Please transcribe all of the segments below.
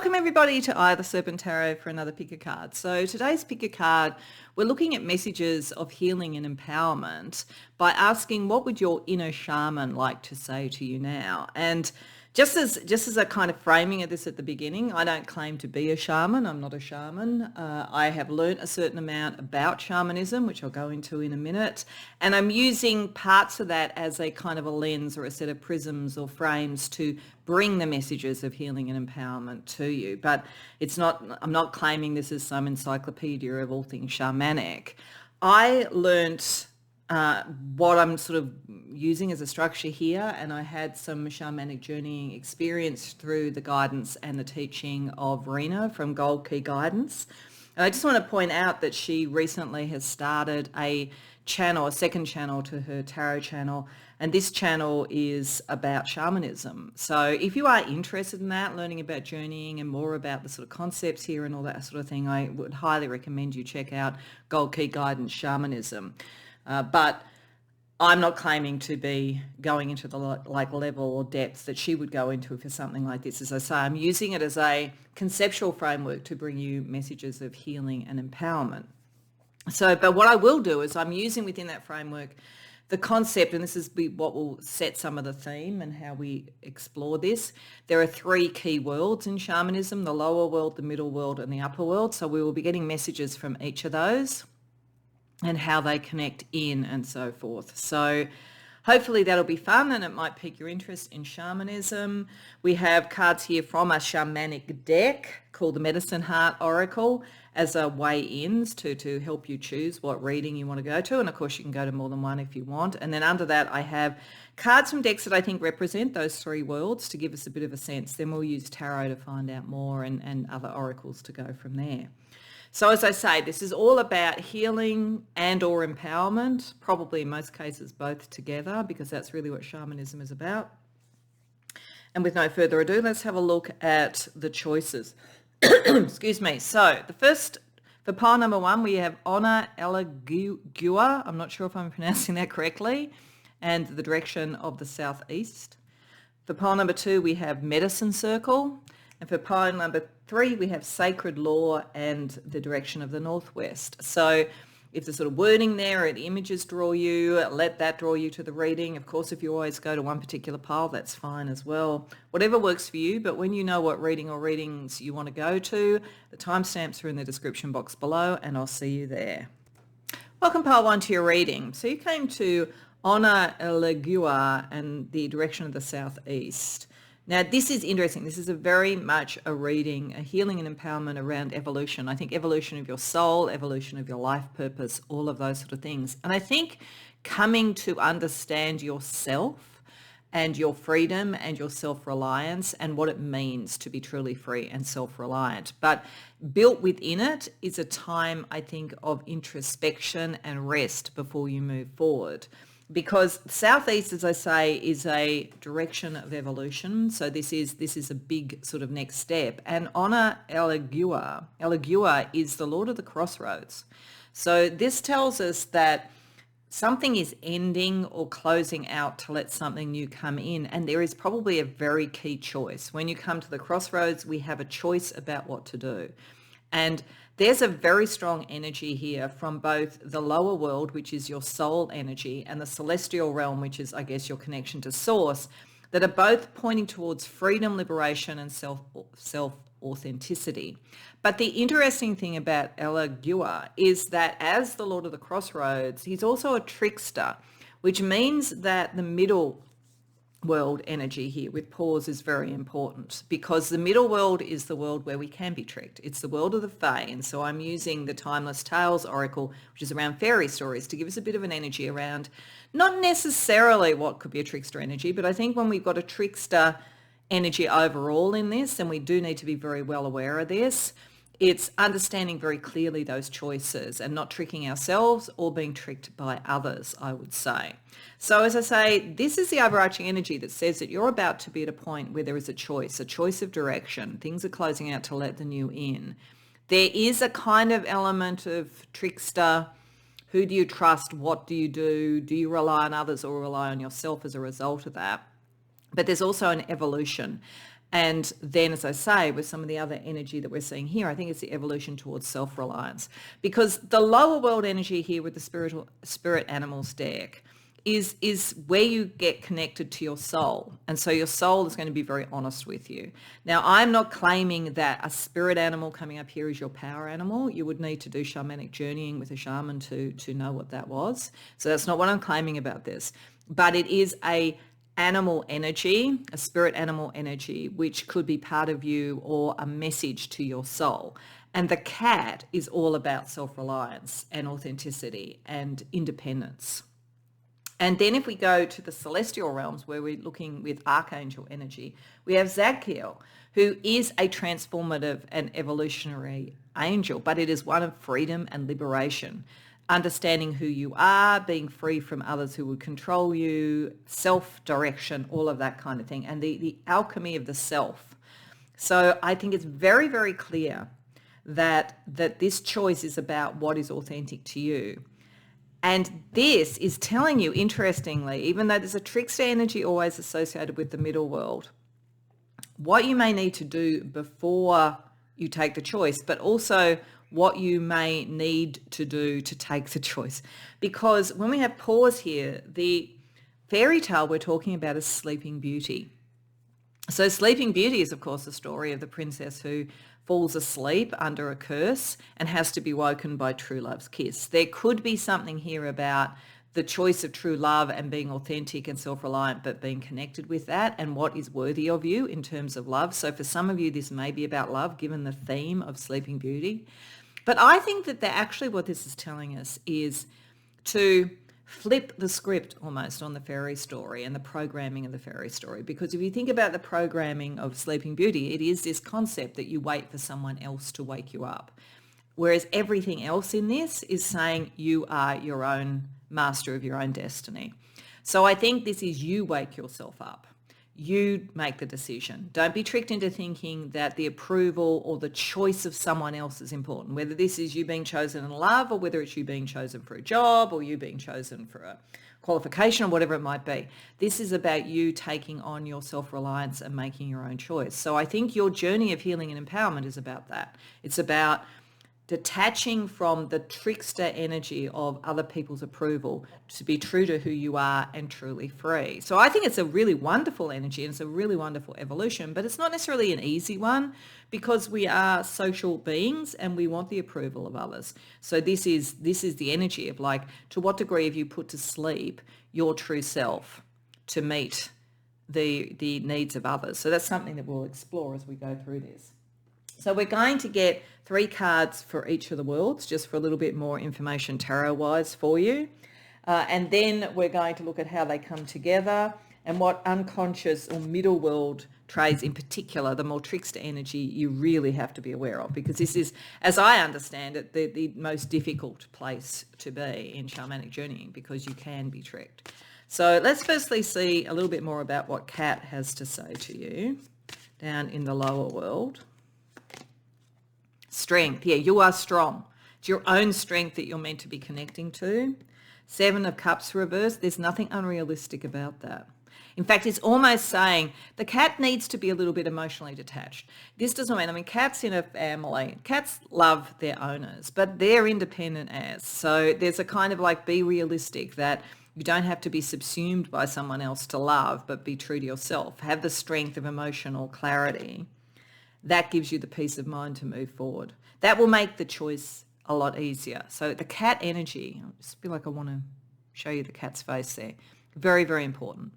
Welcome everybody to the Serpent Tarot for another pick a card. So today's pick a card, we're looking at messages of healing and empowerment by asking what would your inner shaman like to say to you now? And just as a kind of framing of this at the beginning, I don't claim to be a shaman. I'm not a shaman. I have learnt a certain amount about shamanism, which I'll go into in a minute. And I'm using parts of that as a kind of a lens or a set of prisms or frames to bring the messages of healing and empowerment to you. But I'm not claiming this is some encyclopedia of all things shamanic. I learnt what I'm sort of using as a structure here, and I had some shamanic journeying experience through the guidance and the teaching of Rena from Gold Key Guidance. And I just want to point out that she recently has started a second channel to her tarot channel, and this channel is about shamanism. So if you are interested in that, learning about journeying and more about the sort of concepts here and all that sort of thing, I would highly recommend you check out Gold Key Guidance Shamanism. But I'm not claiming to be going into the level or depth that she would go into for something like this. As I say, I'm using it as a conceptual framework to bring you messages of healing and empowerment. But what I will do is I'm using within that framework the concept, and this is what will set some of the theme and how we explore this. There are three key worlds in shamanism: the lower world, the middle world, and the upper world. So we will be getting messages from each of those and how they connect in and so forth. So hopefully that'll be fun and it might pique your interest in shamanism. We have cards here from a shamanic deck called the Medicine Heart Oracle as a way-ins to help you choose what reading you want to go to. And of course you can go to more than one if you want. And then under that I have cards from decks that I think represent those three worlds to give us a bit of a sense. Then we'll use tarot to find out more and other oracles to go from there. So as I say, this is all about healing and or empowerment, probably in most cases both together, because that's really what shamanism is about. And with no further ado, let's have a look at the choices. Excuse me. So the first, for pile number one, we have Honor Elagua. I'm not sure if I'm pronouncing that correctly, and the direction of the southeast. For pile number two, we have Medicine Circle. And for pile number three, we have Sacred Law and the direction of the northwest. So if the sort of wording there or the images draw you, let that draw you to the reading. Of course, if you always go to one particular pile, that's fine as well. Whatever works for you, but when you know what reading or readings you want to go to, the timestamps are in the description box below, and I'll see you there. Welcome, pile one, to your reading. So you came to Honor Elagua and the direction of the southeast. Now, this is interesting. This is a very much a reading, a healing and empowerment around evolution. I think evolution of your soul, evolution of your life purpose, all of those sort of things. And I think coming to understand yourself and your freedom and your self-reliance and what it means to be truly free and self-reliant. But built within it is a time, I think, of introspection and rest before you move forward. Because southeast, as I say, is a direction of evolution. So this is a big sort of next step. And Honor Elagua is the Lord of the Crossroads. So this tells us that something is ending or closing out to let something new come in. And there is probably a very key choice. When you come to the crossroads, we have a choice about what to do. And there's a very strong energy here from both the lower world, which is your soul energy, and the celestial realm, which is, I guess, your connection to source, that are both pointing towards freedom, liberation, and self-authenticity. But the interesting thing about Elagua is that as the Lord of the Crossroads, he's also a trickster, which means that the middle world energy here with pause is very important, because the middle world is the world where we can be tricked. It's the world of the Fae, and so I'm using the Timeless Tales Oracle, which is around fairy stories, to give us a bit of an energy around not necessarily what could be a trickster energy, but I think when we've got a trickster energy overall in this, and we do need to be very well aware of this, it's understanding very clearly those choices and not tricking ourselves or being tricked by others, I would say. So as I say, this is the overarching energy that says that you're about to be at a point where there is a choice of direction. Things are closing out to let the new in. There is a kind of element of trickster. Who do you trust? What do you do? Do you rely on others or rely on yourself as a result of that? But there's also an evolution. And then, as I say, with some of the other energy that we're seeing here, I think it's the evolution towards self-reliance. Because the lower world energy here with the spirit animals deck is where you get connected to your soul. And so your soul is going to be very honest with you. Now, I'm not claiming that a spirit animal coming up here is your power animal. You would need to do shamanic journeying with a shaman to know what that was. So that's not what I'm claiming about this. But it is a animal energy, a spirit animal energy, which could be part of you or a message to your soul. And the cat is all about self-reliance and authenticity and independence. And then if we go to the celestial realms where we're looking with archangel energy, we have Zadkiel, who is a transformative and evolutionary angel, but it is one of freedom and liberation, understanding who you are, being free from others who would control you, self-direction, all of that kind of thing, and the alchemy of the self. So I think it's very, very clear that this choice is about what is authentic to you. And this is telling you, interestingly, even though there's a trickster energy always associated with the middle world, what you may need to do before you take the choice, but also what you may need to do to take the choice. Because when we have pause here, the fairy tale we're talking about is Sleeping Beauty. So Sleeping Beauty is, of course, the story of the princess who falls asleep under a curse and has to be woken by true love's kiss. There could be something here about the choice of true love and being authentic and self-reliant, but being connected with that and what is worthy of you in terms of love. So for some of you, this may be about love, given the theme of Sleeping Beauty. But I think that actually what this is telling us is to flip the script almost on the fairy story and the programming of the fairy story. Because if you think about the programming of Sleeping Beauty, it is this concept that you wait for someone else to wake you up. Whereas everything else in this is saying you are your own master of your own destiny. So I think this is you wake yourself up. You make the decision. Don't be tricked into thinking that the approval or the choice of someone else is important, whether this is you being chosen in love or whether it's you being chosen for a job or you being chosen for a qualification or whatever it might be. This is about you taking on your self-reliance and making your own choice. So I think your journey of healing and empowerment is about that. It's about detaching from the trickster energy of other people's approval to be true to who you are and truly free. So I think it's a really wonderful energy and it's a really wonderful evolution, but it's not necessarily an easy one because we are social beings and we want the approval of others. So this is the energy of like, to what degree have you put to sleep your true self to meet the needs of others? So that's something that we'll explore as we go through this. So we're going to get 3 cards for each of the worlds, just for a little bit more information tarot-wise for you. And then we're going to look at how they come together and what unconscious or middle world trades in particular, the more trickster energy, you really have to be aware of, because this is, as I understand it, the most difficult place to be in shamanic journeying because you can be tricked. So let's firstly see a little bit more about what Kat has to say to you down in the lower world. Strength. Yeah, you are strong. It's your own strength that you're meant to be connecting to. 7 of Cups reversed. There's nothing unrealistic about that. In fact, it's almost saying the cat needs to be a little bit emotionally detached. This doesn't mean, cats in a family, cats love their owners, but they're independent as. So there's a kind of like, be realistic that you don't have to be subsumed by someone else to love, but be true to yourself. Have the strength of emotional clarity. That gives you the peace of mind to move forward. That will make the choice a lot easier. So the cat energy, I just feel like I want to show you the cat's face there. Very, very important.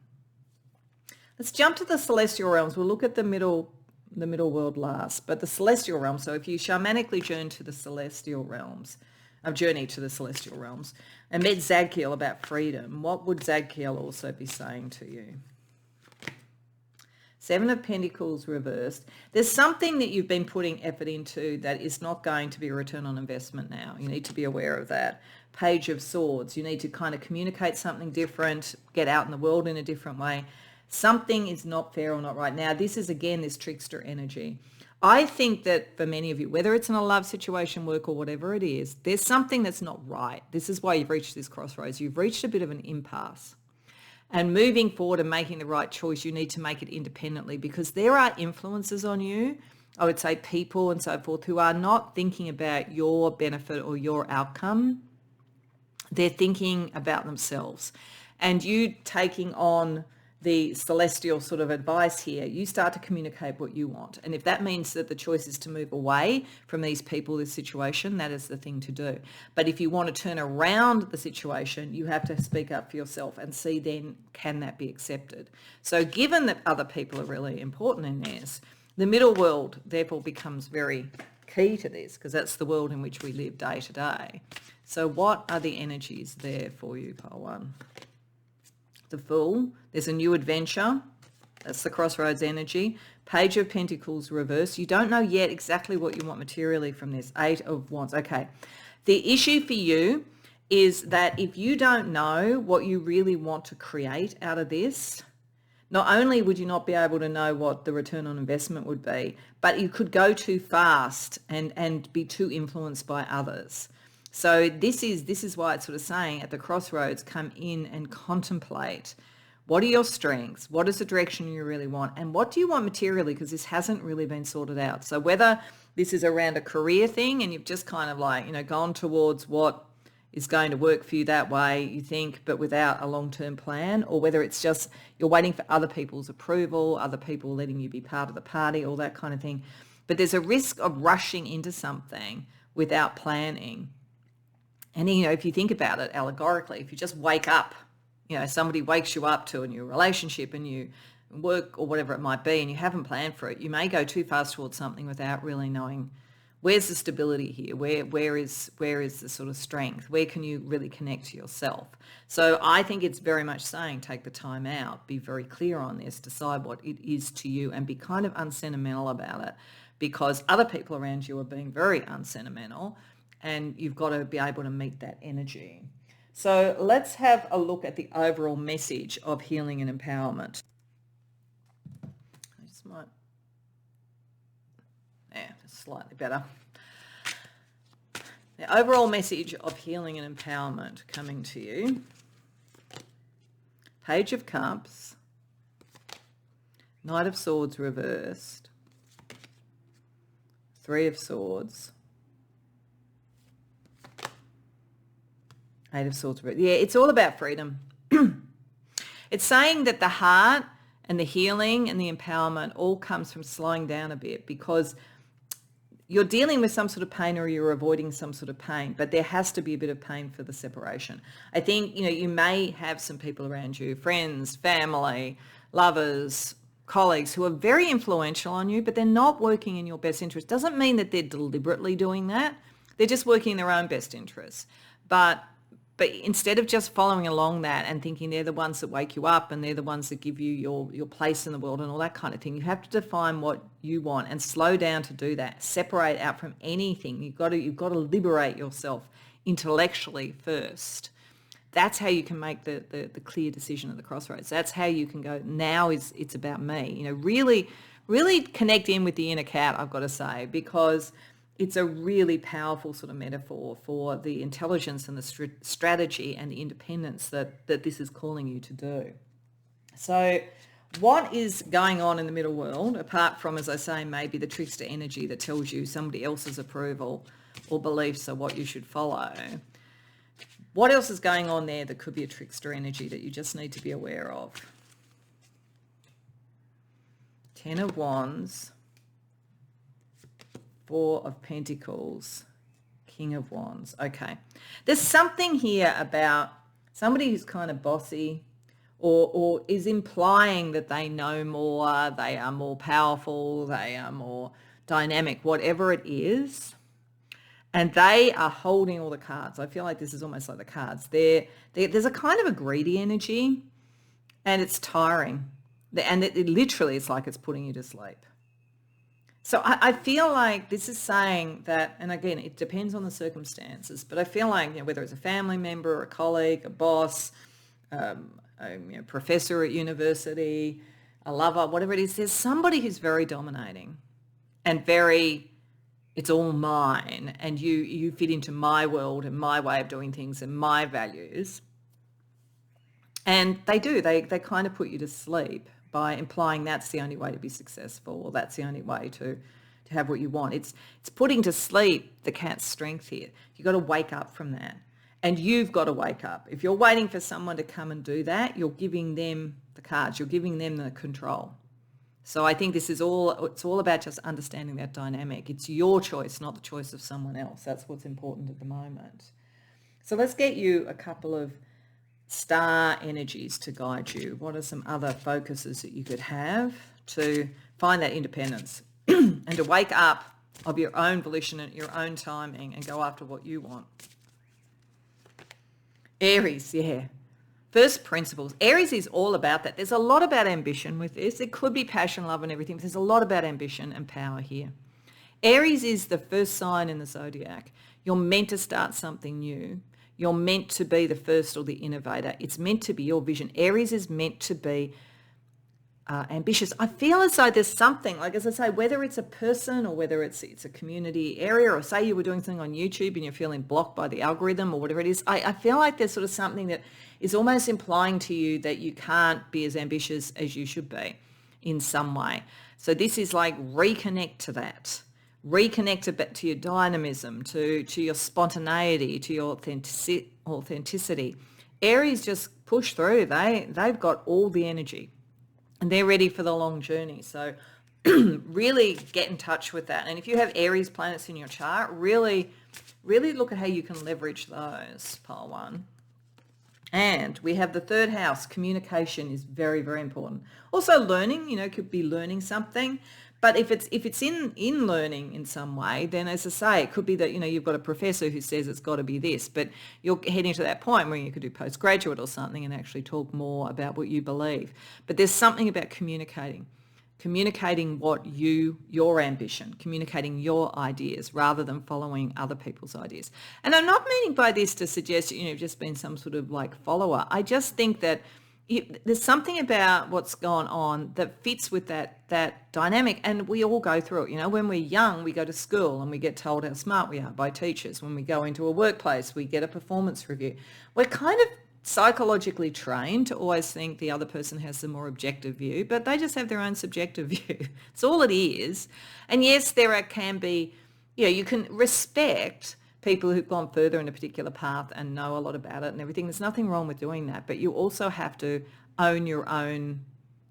Let's jump to the celestial realms. We'll look at the middle world last, but the celestial realms. So if you shamanically journey to the celestial realms, and met Zadkiel about freedom, what would Zadkiel also be saying to you? 7 of Pentacles reversed. There's something that you've been putting effort into that is not going to be a return on investment now. You need to be aware of that. Page of Swords. You need to kind of communicate something different, get out in the world in a different way. Something is not fair or not right. Now, this is, again, this trickster energy. I think that for many of you, whether it's in a love situation, work, or whatever it is, there's something that's not right. This is why you've reached this crossroads. You've reached a bit of an impasse. And moving forward and making the right choice, you need to make it independently, because there are influences on you, I would say people and so forth, who are not thinking about your benefit or your outcome. They're thinking about themselves. And you taking on the celestial sort of advice here, you start to communicate what you want. And if that means that the choice is to move away from these people, this situation, that is the thing to do. But if you want to turn around the situation, you have to speak up for yourself and see then, can that be accepted? So given that other people are really important in this, the middle world therefore becomes very key to this, because that's the world in which we live day to day. So what are the energies there for you, pile one? The Fool, there's a new adventure. That's the Crossroads energy. Page of Pentacles reverse. You don't know yet exactly what you want materially from this. 8 of Wands. Okay. The issue for you is that if you don't know what you really want to create out of this, not only would you not be able to know what the return on investment would be, but you could go too fast and be too influenced by others. So this is why it's sort of saying at the crossroads, come in and contemplate. What are your strengths? What is the direction you really want? And what do you want materially? Because this hasn't really been sorted out. So whether this is around a career thing and you've just kind of like, gone towards what is going to work for you that way, you think, but without a long-term plan, or whether it's just you're waiting for other people's approval, other people letting you be part of the party, all that kind of thing. But there's a risk of rushing into something without planning. And, if you think about it allegorically, if you just wake up, somebody wakes you up to a new relationship and you work or whatever it might be, and you haven't planned for it, you may go too fast towards something without really knowing where's the stability here, where is the sort of strength, where can you really connect to yourself. So I think it's very much saying take the time out, be very clear on this, decide what it is to you, and be kind of unsentimental about it, because other people around you are being very unsentimental, and you've got to be able to meet that energy. So let's have a look at the overall message of healing and empowerment. I just might, slightly better. The overall message of healing and empowerment coming to you. Page of Cups, Knight of Swords reversed, Three of Swords, Eight of Swords. Yeah, it's all about freedom. It's saying that the heart and the healing and the empowerment all comes from slowing down a bit, because you're dealing with some sort of pain or you're avoiding some sort of pain, but there has to be a bit of pain for the separation. I think, you may have some people around you, friends, family, lovers, colleagues who are very influential on you, but they're not working in your best interest. Doesn't mean that they're deliberately doing that. They're just working in their own best interests. But instead of just following along that and thinking they're the ones that wake you up and they're the ones that give you your place in the world and all that kind of thing, you have to define what you want and slow down to do that. Separate out from anything. You've got to liberate yourself intellectually first. That's how you can make the clear decision at the crossroads. That's how you can go, now it's about me. Really, really connect in with the inner cat, I've got to say, because it's a really powerful sort of metaphor for the intelligence and the strategy and the independence that this is calling you to do. So what is going on in the middle world, apart from, as I say, maybe the trickster energy that tells you somebody else's approval or beliefs are what you should follow? What else is going on there that could be a trickster energy that you just need to be aware of? 10 of Wands, 4 of Pentacles, King of Wands. Okay. There's something here about somebody who's kind of bossy or is implying that they know more, they are more powerful, they are more dynamic, whatever it is. And they are holding all the cards. I feel like this is almost like the cards. There's a kind of a greedy energy, and it's tiring. And it literally, it's like it's putting you to sleep. So I feel like this is saying that, and again, it depends on the circumstances, but I feel like, whether it's a family member, a colleague, a boss, a professor at university, a lover, whatever it is, there's somebody who's very dominating and very, it's all mine, and you fit into my world and my way of doing things and my values. And they do. They kind of put you to sleep by implying that's the only way to be successful, or that's the only way to have what you want. It's putting to sleep the cat's strength here. You've got to wake up from that. And you've got to wake up. If you're waiting for someone to come and do that, you're giving them the cards. You're giving them the control. So I think it's all about just understanding that dynamic. It's your choice, not the choice of someone else. That's what's important at the moment. So let's get you a couple of star energies to guide you. What are some other focuses that you could have to find that independence and to wake up of your own volition and your own timing and go after what you want? Aries, yeah. First principles. Aries is all about that. There's a lot about ambition with this. It could be passion, love and everything, but there's a lot about ambition and power here. Aries is the first sign in the zodiac. You're meant to start something new. You're meant to be the first or the innovator. It's meant to be your vision. Aries is meant to be ambitious. I feel as though there's something, like as I say, whether it's a person or whether it's a community area, or say you were doing something on YouTube and you're feeling blocked by the algorithm or whatever it is, I feel like there's sort of something that is almost implying to you that you can't be as ambitious as you should be in some way. So this is like reconnect to that. Reconnect to your dynamism, to your spontaneity, to your authenticity. Aries just push through. They've got all the energy and they're ready for the long journey. So really get in touch with that. And if you have Aries planets in your chart, really look at how you can leverage those, pile one. And we have the third house. Communication is very, very important. Also learning, could be learning something. But if it's in learning in some way, then as I say, it could be that, you've got a professor who says it's got to be this, but you're heading to that point where you could do postgraduate or something and actually talk more about what you believe. But there's something about communicating what your ambition, communicating your ideas rather than following other people's ideas. And I'm not meaning by this to suggest, you've just been some sort of like follower. I just think that there's something about what's gone on that fits with that dynamic, and we all go through it. When we're young, we go to school and we get told how smart we are by teachers. When we go into a workplace, we get a performance review. We're kind of psychologically trained to always think the other person has the more objective view, but they just have their own subjective view. It's all it is. And yes, can be, you can respect people who've gone further in a particular path and know a lot about it and everything. There's nothing wrong with doing that, but you also have to own your own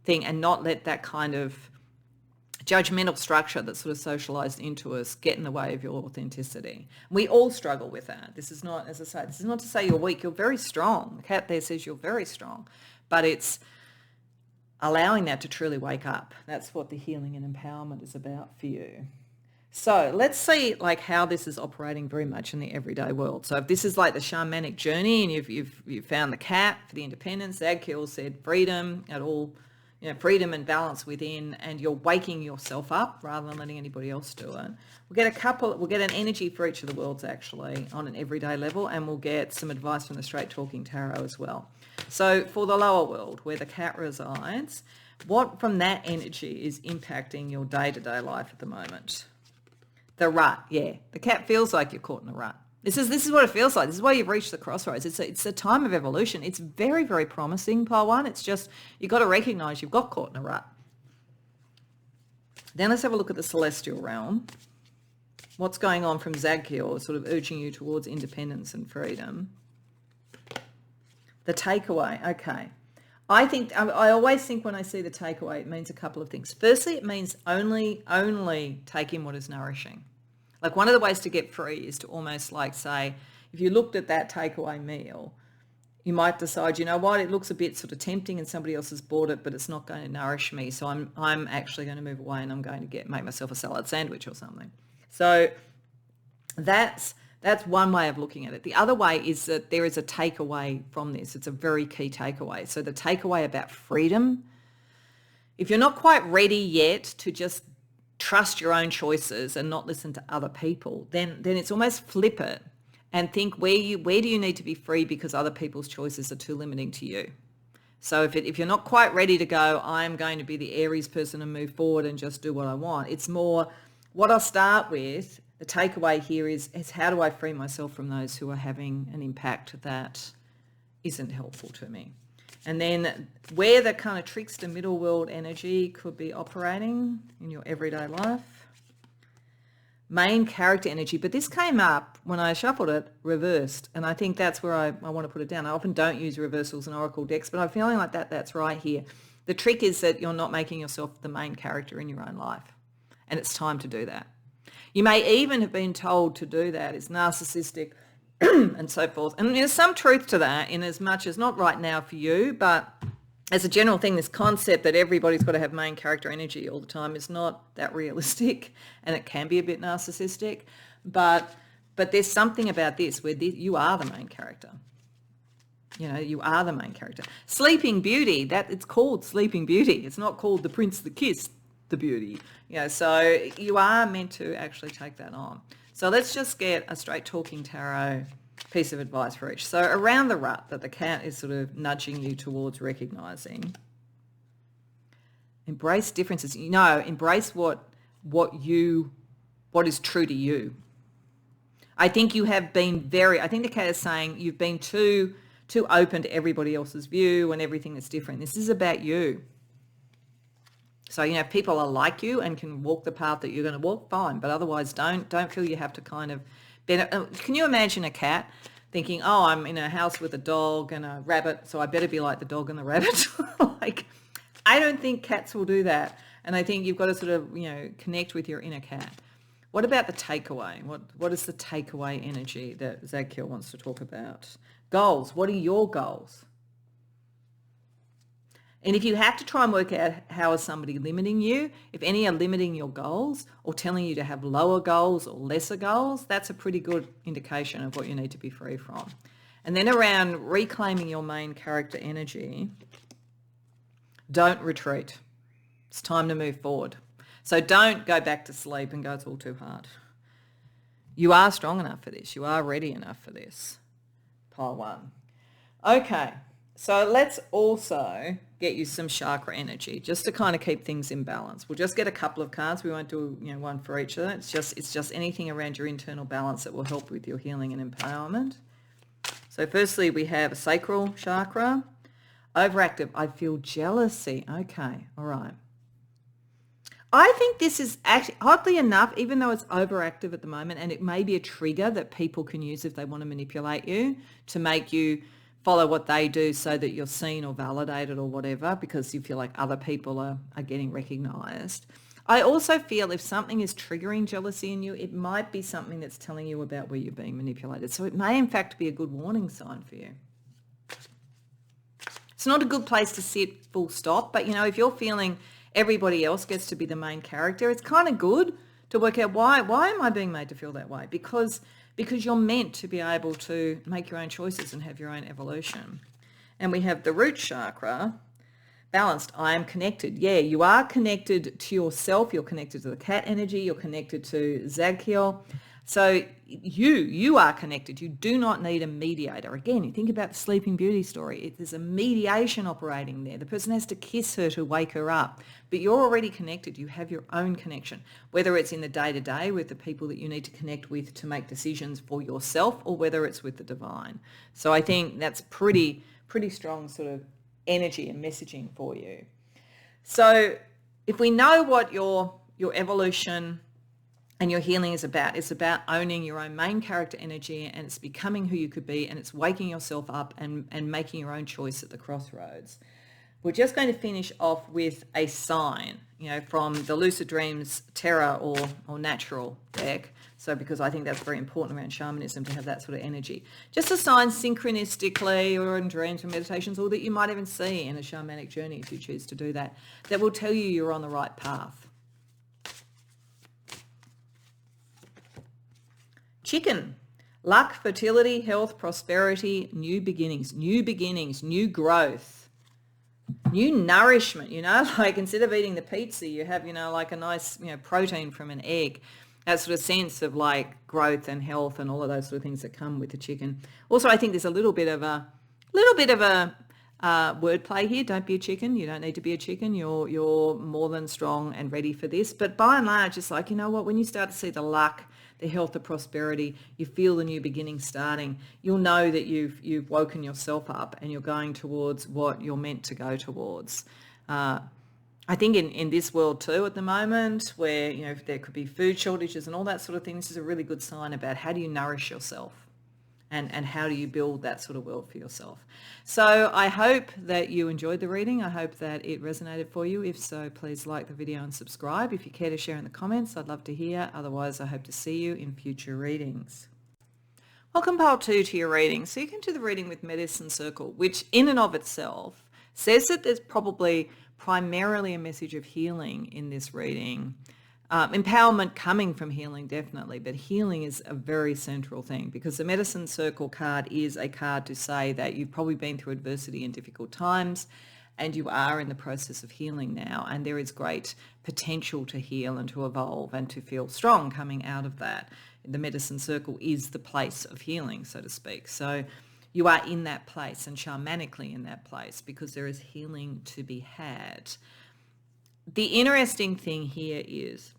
thing and not let that kind of judgmental structure that's sort of socialized into us get in the way of your authenticity. We all struggle with that. This is not, as I say, this is not to say you're weak. You're very strong. The cat there says you're very strong, but it's allowing that to truly wake up. That's what the healing and empowerment is about for you. So let's see like how this is operating very much in the everyday world. So if this is like the shamanic journey and you've found the cat for the independence, Zadkiel said freedom at all, freedom and balance within, and you're waking yourself up rather than letting anybody else do it. We'll get an energy for each of the worlds actually on an everyday level, and we'll get some advice from the Straight Talking Tarot as well. So for the lower world where the cat resides, what from that energy is impacting your day-to-day life at the moment? The rut, yeah. The cat feels like you're caught in a rut. This is what it feels like. This is why you've reached the crossroads. It's a time of evolution. It's very, very promising, pile one. It's just you've got to recognise you've got caught in a rut. Then let's have a look at the celestial realm. What's going on from Zadkiel, sort of urging you towards independence and freedom. The takeaway, okay. I always think when I see the takeaway, it means a couple of things. Firstly, it means only take in what is nourishing. Like one of the ways to get free is to almost like say, if you looked at that takeaway meal, you might decide, you know what, it looks a bit sort of tempting and somebody else has bought it, but it's not going to nourish me. So I'm actually going to move away and I'm going to make myself a salad sandwich or something. So that's one way of looking at it. The other way is that there is a takeaway from this. It's a very key takeaway. So the takeaway about freedom, if you're not quite ready yet to just trust your own choices and not listen to other people, then it's almost flip it and think where do you need to be free because other people's choices are too limiting to you. So if you're not quite ready to go, I'm going to be the Aries person and move forward and just do what I want. It's more what I'll start with. The takeaway here is how do I free myself from those who are having an impact that isn't helpful to me? And then where the kind of trickster middle world energy could be operating in your everyday life. Main character energy, but this came up when I shuffled it reversed, and I think that's where I want to put it down. I often don't use reversals and oracle decks, but I'm feeling like that's right here. The trick is that you're not making yourself the main character in your own life, and it's time to do that. You may even have been told to do that. It's narcissistic and so forth. And there's some truth to that in as much as not right now for you, but as a general thing, this concept that everybody's got to have main character energy all the time is not that realistic, and it can be a bit narcissistic. But there's something about this where you are the main character. You know, you are the main character. Sleeping Beauty, that it's called Sleeping Beauty. It's not called The Prince that Kissed the Beauty. You know, so you are meant to actually take that on. So let's just get a straight talking tarot piece of advice for each. So around the rut that the cat is sort of nudging you towards recognizing. Embrace differences. You know, embrace what is true to you. I think you have been I think the cat is saying you've been too open to everybody else's view and everything that's different. This is about you. So, you know, if people are like you and can walk the path that you're going to walk, fine. But otherwise, don't feel you have to kind of... Can you imagine a cat thinking, oh, I'm in a house with a dog and a rabbit, so I better be like the dog and the rabbit? Like, I don't think cats will do that. And I think you've got to sort of, you know, connect with your inner cat. What about the takeaway? What is the takeaway energy that Zadkiel wants to talk about? Goals. What are your goals? And if you have to try and work out how is somebody limiting you, if any are limiting your goals or telling you to have lower goals or lesser goals, that's a pretty good indication of what you need to be free from. And then around reclaiming your main character energy, don't retreat. It's time to move forward. So don't go back to sleep and go, it's all too hard. You are strong enough for this. You are ready enough for this. Pile 1. Okay. So let's also get you some chakra energy just to kind of keep things in balance. We'll just get a couple of cards. We won't do, you know, one for each of them. It's just anything around your internal balance that will help with your healing and empowerment. So firstly, we have a sacral chakra. Overactive. I feel jealousy. Okay. All right. I think this is actually, oddly enough, even though it's overactive at the moment, and it may be a trigger that people can use if they want to manipulate you to make you follow what they do so that you're seen or validated or whatever because you feel like other people are getting recognized. I also feel if something is triggering jealousy in you, it might be something that's telling you about where you're being manipulated. So it may in fact be a good warning sign for you. It's not a good place to sit full stop, but you know, if you're feeling everybody else gets to be the main character, it's kind of good to work out why am I being made to feel that way? Because you're meant to be able to make your own choices and have your own evolution. And we have the root chakra, balanced. I am connected. Yeah, you are connected to yourself. You're connected to the cat energy. You're connected to Zadkiel. So you are connected. You do not need a mediator. Again, you think about the Sleeping Beauty story. There's a mediation operating there. The person has to kiss her to wake her up. But you're already connected. You have your own connection, whether it's in the day-to-day with the people that you need to connect with to make decisions for yourself or whether it's with the divine. So I think that's pretty strong sort of energy and messaging for you. So if we know what your evolution and your healing is about, it's about owning your own main character energy, and it's becoming who you could be, and it's waking yourself up and making your own choice at the crossroads. We're just going to finish off with a sign, you know, from the Lucid Dreams Terra or Natural deck. So because I think that's very important around shamanism to have that sort of energy. Just a sign synchronistically or in dreams or meditations, or that you might even see in a shamanic journey if you choose to do that, that will tell you you're on the right path. Chicken. Luck, fertility, health, prosperity, new beginnings, new growth, new nourishment, you know, like instead of eating the pizza, you have, you know, like a nice, you know, protein from an egg, that sort of sense of like growth and health and all of those sort of things that come with the chicken. Also, I think there's a little bit of a wordplay here. Don't be a chicken. You don't need to be a chicken. You're more than strong and ready for this. But by and large, it's like, you know what, when you start to see the luck, the health, the prosperity, you feel the new beginning starting, you'll know that you've woken yourself up and you're going towards what you're meant to go towards. I think in this world too at the moment, where, you know, there could be food shortages and all that sort of thing, this is a really good sign about how do you nourish yourself and how do you build that sort of world for yourself. So I hope that you enjoyed the reading. I hope that it resonated for you. If so, please like the video and subscribe. If you care to share in the comments, I'd love to hear. Otherwise, I hope to see you in future readings. Welcome part 2 to your reading. So you came to the reading with Medicine Circle, which in and of itself says that there's probably primarily a message of healing in this reading. Empowerment coming from healing, definitely, but healing is a very central thing, because the Medicine Circle card is a card to say that you've probably been through adversity and difficult times and you are in the process of healing now, and there is great potential to heal and to evolve and to feel strong coming out of that. The Medicine Circle is the place of healing, so to speak. So you are in that place and shamanically in that place because there is healing to be had. The interesting thing here is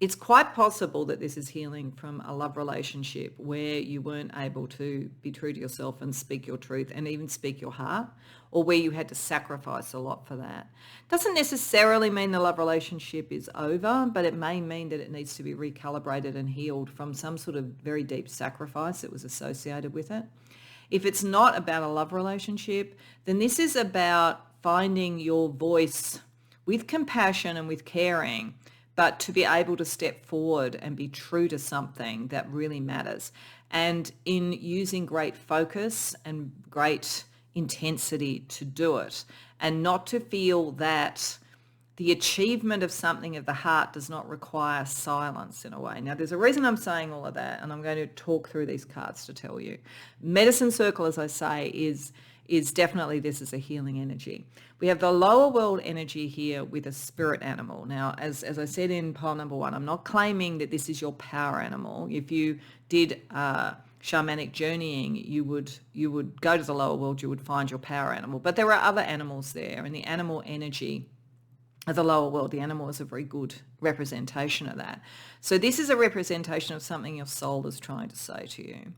it's quite possible that this is healing from a love relationship where you weren't able to be true to yourself and speak your truth and even speak your heart, or where you had to sacrifice a lot for that. Doesn't necessarily mean the love relationship is over, but it may mean that it needs to be recalibrated and healed from some sort of very deep sacrifice that was associated with it. If it's not about a love relationship, then this is about finding your voice with compassion and with caring, but to be able to step forward and be true to something that really matters. And in using great focus and great intensity to do it, and not to feel that the achievement of something of the heart does not require silence in a way. Now, there's a reason I'm saying all of that, and I'm going to talk through these cards to tell you. Medicine Circle, as I say, is definitely, this is a healing energy. We have the lower world energy here with a spirit animal. Now, as I said in pile number 1, I'm not claiming that this is your power animal. If you did shamanic journeying, you would go to the lower world, you would find your power animal. But there are other animals there, and the animal energy of the lower world, the animal is a very good representation of that. So this is a representation of something your soul is trying to say to you.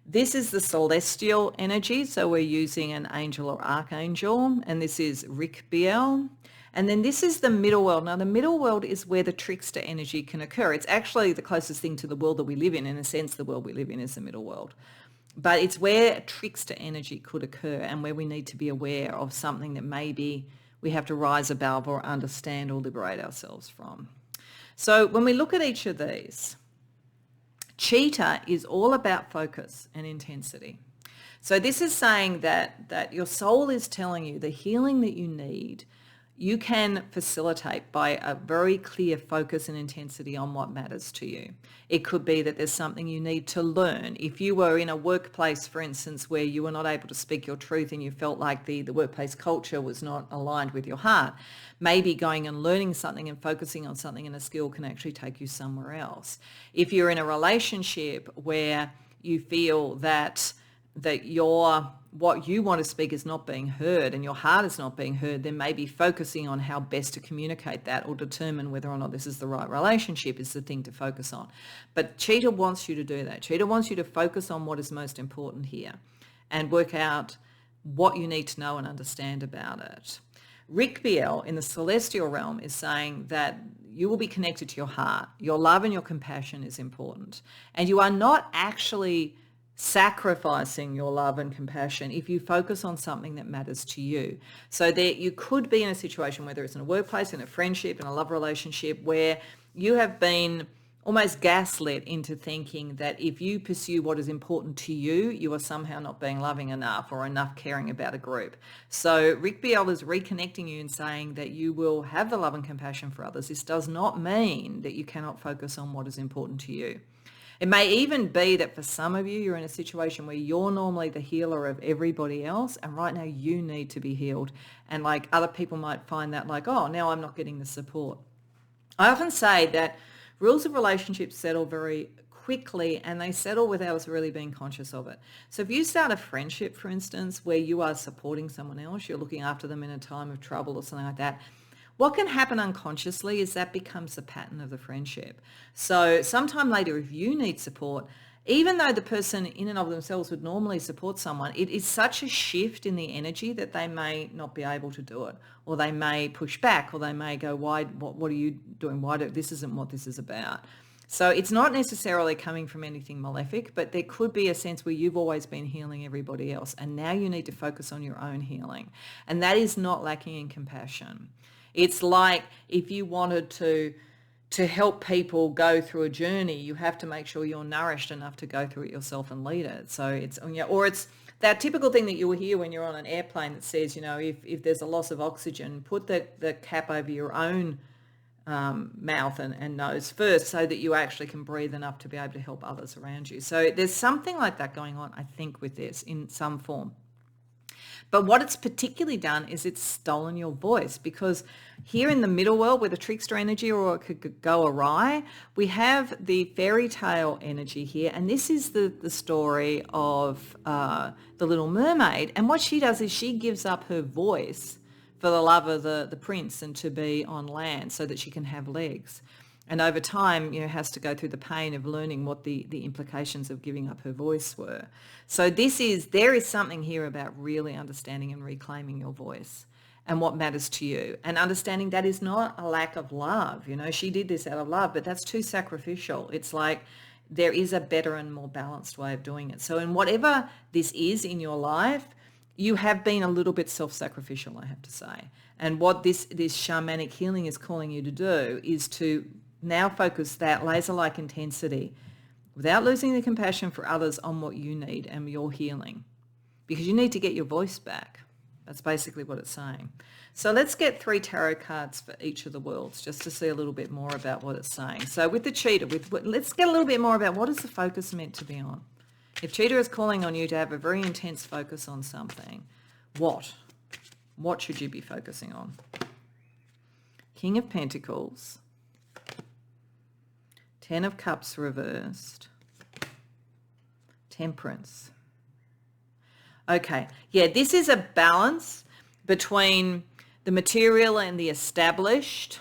This is the celestial energy, so we're using an angel or archangel, and this is Rick Biel. And then this is the middle world. Now, the middle world is where the trickster energy can occur. It's actually the closest thing to the world that we live in. In a sense, the world we live in is the middle world. But it's where trickster energy could occur and where we need to be aware of something that maybe we have to rise above or understand or liberate ourselves from. So when we look at each of these, Cheetah is all about focus and intensity. So this is saying that your soul is telling you the healing that you need, you can facilitate by a very clear focus and intensity on what matters to you. It could be that there's something you need to learn. If you were in a workplace, for instance, where you were not able to speak your truth and you felt like the workplace culture was not aligned with your heart, maybe going and learning something and focusing on something and a skill can actually take you somewhere else. If you're in a relationship where you feel that what you want to speak is not being heard and your heart is not being heard, then maybe focusing on how best to communicate that or determine whether or not this is the right relationship is the thing to focus on. But Cheetah wants you to do that. Cheetah wants you to focus on what is most important here and work out what you need to know and understand about it. Rick Biel in the celestial realm is saying that you will be connected to your heart. Your love and your compassion is important. And you are not actually sacrificing your love and compassion if you focus on something that matters to you. So that you could be in a situation, whether it's in a workplace, in a friendship, in a love relationship, where you have been almost gaslit into thinking that if you pursue what is important to you, you are somehow not being loving enough or enough caring about a group. So Rick Biel is reconnecting you and saying that you will have the love and compassion for others. This does not mean that you cannot focus on what is important to you. It may even be that for some of you, you're in a situation where you're normally the healer of everybody else, and right now you need to be healed. And like other people might find that like, oh, now I'm not getting the support. I often say that rules of relationships settle very quickly and they settle without us really being conscious of it. So if you start a friendship, for instance, where you are supporting someone else, you're looking after them in a time of trouble or something like that, what can happen unconsciously is that becomes the pattern of the friendship. So sometime later, if you need support, even though the person in and of themselves would normally support someone, it is such a shift in the energy that they may not be able to do it, or they may push back, or they may go, "Why? What are you doing? This isn't what this is about." So it's not necessarily coming from anything malefic, but there could be a sense where you've always been healing everybody else, and now you need to focus on your own healing, and that is not lacking in compassion. It's like if you wanted to help people go through a journey, you have to make sure you're nourished enough to go through it yourself and lead it. So it's, or it's that typical thing that you will hear when you're on an airplane that says, if there's a loss of oxygen, put the cap over your own mouth and nose first so that you actually can breathe enough to be able to help others around you. So there's something like that going on, I think, with this in some form. But what it's particularly done is it's stolen your voice, because here in the middle world where the trickster energy, or it could go awry, we have the fairy tale energy here. And this is the story of the Little Mermaid. And what she does is she gives up her voice for the love of the prince and to be on land so that she can have legs. And over time, has to go through the pain of learning what the implications of giving up her voice were. So there is something here about really understanding and reclaiming your voice and what matters to you, and understanding that is not a lack of love. She did this out of love, but that's too sacrificial. It's like there is a better and more balanced way of doing it. So in whatever this is in your life, you have been a little bit self-sacrificial, I have to say. And what this shamanic healing is calling you to do is to now focus that laser-like intensity without losing the compassion for others on what you need and your healing, because you need to get your voice back. That's basically what it's saying. So let's get 3 tarot cards for each of the worlds just to see a little bit more about what it's saying. So with the cheetah, let's get a little bit more about what is the focus meant to be on. If cheetah is calling on you to have a very intense focus on something, what should you be focusing on? King of Pentacles, 10 of Cups reversed, Temperance. Okay, yeah, this is a balance between the material and the established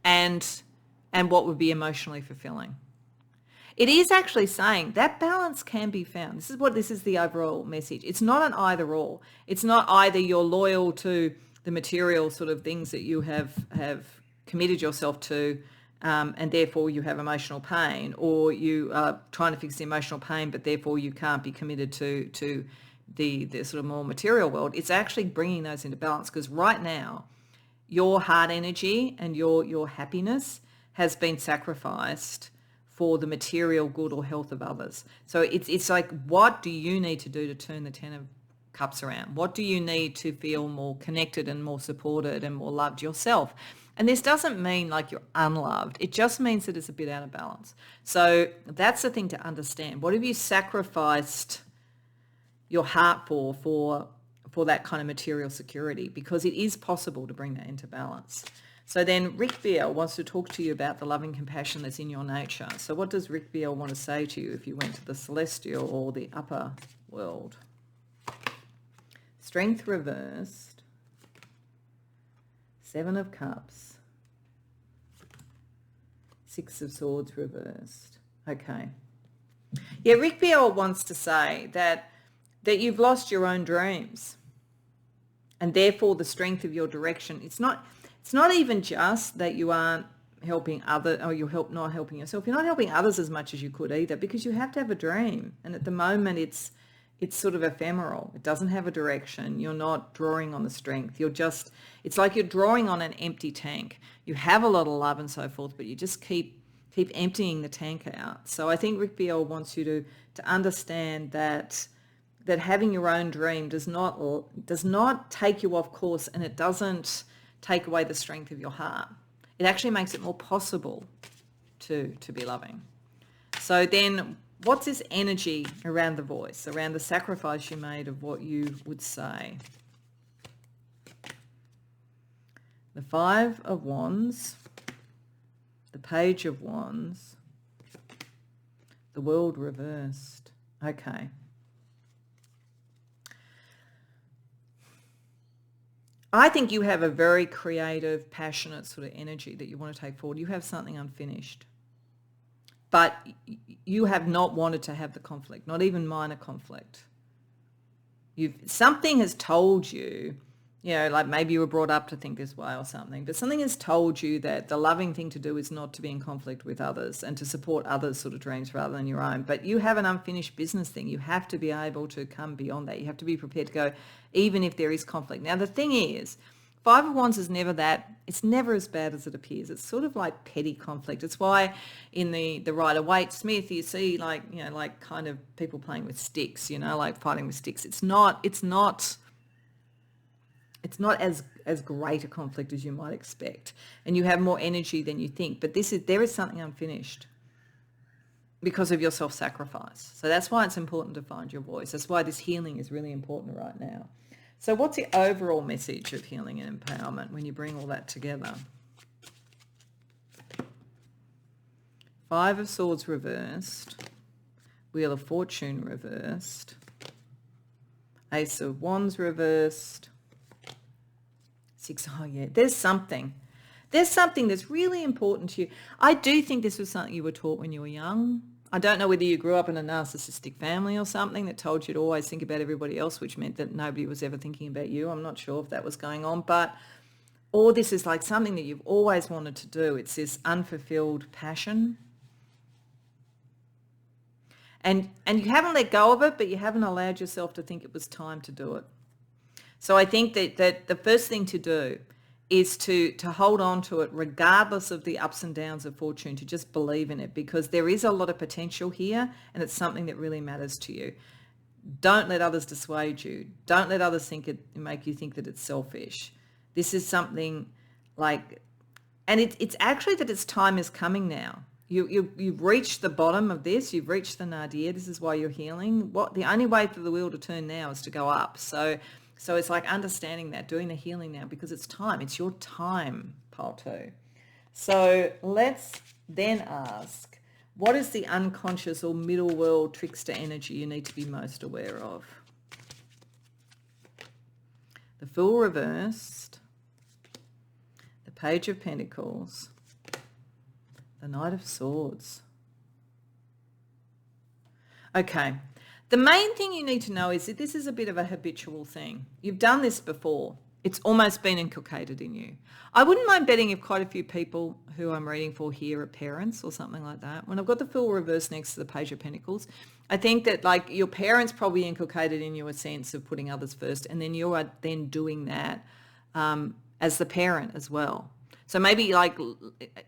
and what would be emotionally fulfilling. It is actually saying that balance can be found. This is the overall message. It's not an either or. It's not either you're loyal to the material sort of things that you have committed yourself to, and therefore you have emotional pain, or you are trying to fix the emotional pain, but therefore you can't be committed to the sort of more material world. It's actually bringing those into balance, because right now your heart energy and your happiness has been sacrificed for the material good or health of others. So it's like, what do you need to do to turn the 10 of Cups around? What do you need to feel more connected and more supported and more loved yourself? And this doesn't mean like you're unloved. It just means that it's a bit out of balance. So that's the thing to understand. What have you sacrificed your heart for that kind of material security? Because it is possible to bring that into balance. So then Rick Beale wants to talk to you about the loving compassion that's in your nature. So what does Rick Beale want to say to you if you went to the celestial or the upper world? Strength reversed, 7 of Cups, 6 of Swords reversed. Okay. Yeah, Rick Beale wants to say that you've lost your own dreams, and therefore the strength of your direction. It's not even just that you aren't helping others, or not helping yourself. You're not helping others as much as you could either, because you have to have a dream. And at the moment it's sort of ephemeral. It doesn't have a direction. You're not drawing on the strength. It's like you're drawing on an empty tank. You have a lot of love and so forth, but you just keep emptying the tank out. So I think Rick Beale wants you to understand that having your own dream does not take you off course, and it doesn't take away the strength of your heart. It actually makes it more possible to be loving. So then what's this energy around the voice, around the sacrifice you made of what you would say? The 5 of Wands, the Page of Wands, The world reversed. Okay. I think you have a very creative, passionate sort of energy that you want to take forward. You have something unfinished. But you have not wanted to have the conflict, not even minor conflict. Something has told you, like maybe you were brought up to think this way or something, but something has told you that the loving thing to do is not to be in conflict with others and to support others' sort of dreams rather than your own. But you have an unfinished business thing. You have to be able to come beyond that. You have to be prepared to go, even if there is conflict. Now, the thing is, Five of Wands is never that, it's never as bad as it appears. It's sort of like petty conflict. It's why in the Rider-Waite-Smith, you see like kind of people playing with sticks, like fighting with sticks. It's not as great a conflict as you might expect. And you have more energy than you think. But there is something unfinished because of your self-sacrifice. So that's why it's important to find your voice. That's why this healing is really important right now. So what's the overall message of healing and empowerment when you bring all that together? Five of Swords reversed. Wheel of Fortune reversed. Ace of Wands reversed. Oh yeah, there's something. There's something that's really important to you. I do think this was something you were taught when you were young. I don't know whether you grew up in a narcissistic family or something that told you to always think about everybody else, which meant that nobody was ever thinking about you. I'm not sure if that was going on, or this is like something that you've always wanted to do. It's this unfulfilled passion. And you haven't let go of it, but you haven't allowed yourself to think it was time to do it. So I think that the first thing to do is to hold on to it regardless of the ups and downs of fortune, to just believe in it, because there is a lot of potential here and it's something that really matters to you. Don't let others dissuade you. Don't let others make you think that it's selfish. This is something and it's actually that its time is coming now. You've reached the bottom of this. You've reached the nadir. This is why you're healing. The only way for the wheel to turn now is to go up. So it's like understanding that, doing the healing now, because it's time. It's your time, pile 2. So let's then ask, what is the unconscious or middle world trickster energy you need to be most aware of? The Fool reversed, the Page of Pentacles, the Knight of Swords. Okay. The main thing you need to know is that this is a bit of a habitual thing. You've done this before. It's almost been inculcated in you. I wouldn't mind betting if quite a few people who I'm reading for here are parents or something like that. When I've got the Fool reversed next to the Page of Pentacles, I think that your parents probably inculcated in you a sense of putting others first, and then you are then doing that as the parent as well. So maybe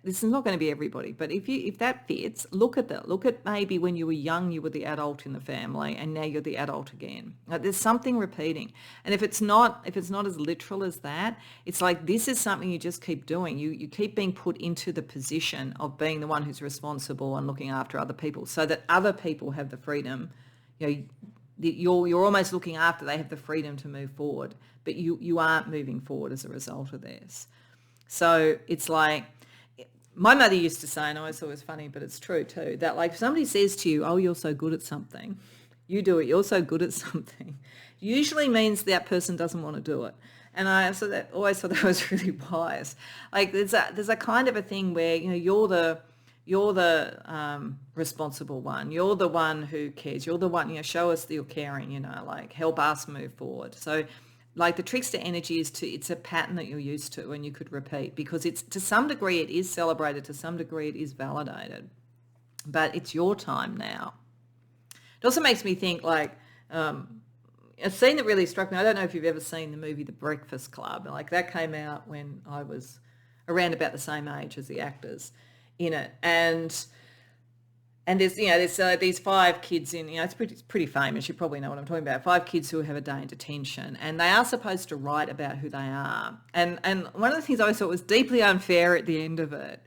this is not going to be everybody, but if that fits, look at maybe when you were young, you were the adult in the family, and now you're the adult again. There's something repeating, and if it's not as literal as that, it's like this is something you just keep doing. You keep being put into the position of being the one who's responsible and looking after other people, so that other people have the freedom. You're almost looking after they have the freedom to move forward, but you aren't moving forward as a result of this. So it's like, my mother used to say, and I always thought it was funny, but it's true too, that if somebody says to you, oh, you're so good at something, you do it, you're so good at something, usually means that person doesn't want to do it. And I always thought that was really wise. There's a kind of a thing where, you're the responsible one. You're the one who cares. You're the one, show us that you're caring, help us move forward. So the trickster energy it's a pattern that you're used to and you could repeat, because it's, to some degree it is celebrated, to some degree it is validated, but it's your time now. It also makes me think a scene that really struck me. I don't know if you've ever seen the movie The Breakfast Club. That came out when I was around about the same age as the actors in it, and there's these 5 kids in, it's pretty famous. You probably know what I'm talking about. 5 kids who have a day in detention, and they are supposed to write about who they are. And one of the things I always thought was deeply unfair at the end of it,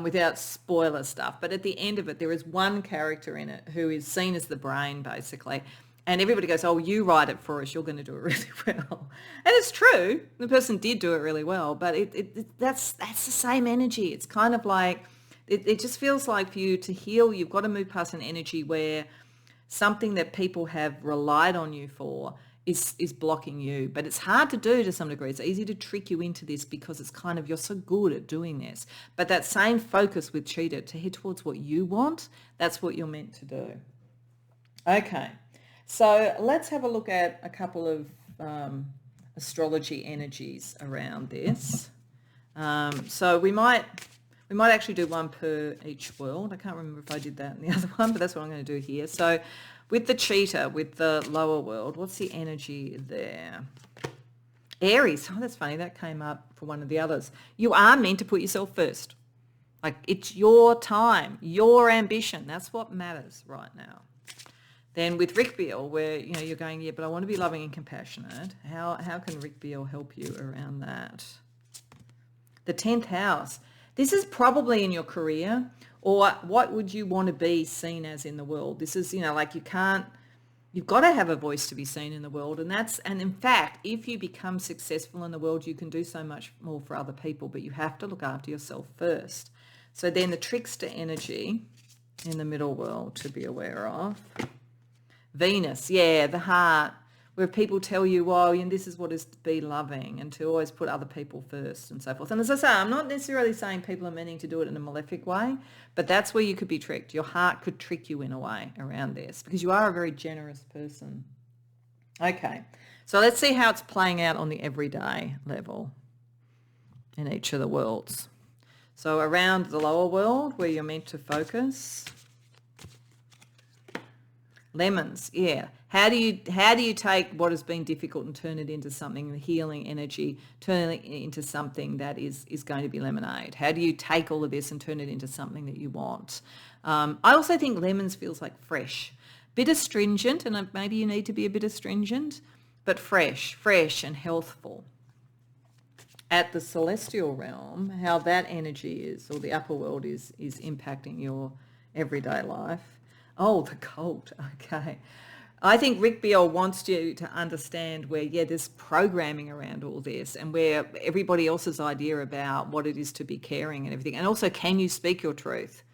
without spoiler stuff, but at the end of it, there is one character in it who is seen as the brain, basically. And everybody goes, oh, you write it for us. You're going to do it really well. And it's true. The person did do it really well, but that's the same energy. It's kind of like it just feels like for you to heal, you've got to move past an energy where something that people have relied on you for is blocking you. But it's hard to do to some degree. It's easy to trick you into this because it's kind of, you're so good at doing this. But that same focus with cheetah to head towards what you want, that's what you're meant to do. Okay, so let's have a look at a couple of astrology energies around this. So we might actually do one per each world. I can't remember if I did that in the other one, but that's what I'm going to do here. So with the cheetah, with the lower world, what's the energy there? Aries. Oh, that's funny. That came up for one of the others. You are meant to put yourself first. Like, it's your time, your ambition. That's what matters right now. Then with Rick Beale, where, you know, you're going, yeah, but I want to be loving and compassionate. How can Rick Beale help you around that? The 10th house. This is probably in your career, or what would you want to be seen as in the world? This is, you know, like you've got to have a voice to be seen in the world. And in fact, if you become successful in the world, you can do so much more for other people, but you have to look after yourself first. So then the trickster energy in the middle world to be aware of. Venus, yeah, the heart, where people tell you, well, you know, this is what is to be loving, and to always put other people first and so forth. And as I say, I'm not necessarily saying people are meaning to do it in a malefic way, but that's where you could be tricked. Your heart could trick you in a way around this because you are a very generous person. Okay, so let's see how it's playing out on the everyday level in each of the worlds. So around the lower world where you're meant to focus. Lemons, yeah. How do you take what has been difficult and turn it into something, the healing energy, turn it into something that is going to be lemonade? How do you take all of this and turn it into something that you want? I also think lemons feels like fresh, bit astringent, and maybe you need to be a bit astringent, but fresh and healthful. At the celestial realm, how that energy is, or the upper world is impacting your everyday life. Oh, the cult. Okay. I think Rick Beale wants you to understand where, yeah, there's programming around all this and where everybody else's idea about what it is to be caring and everything. And also, can you speak your truth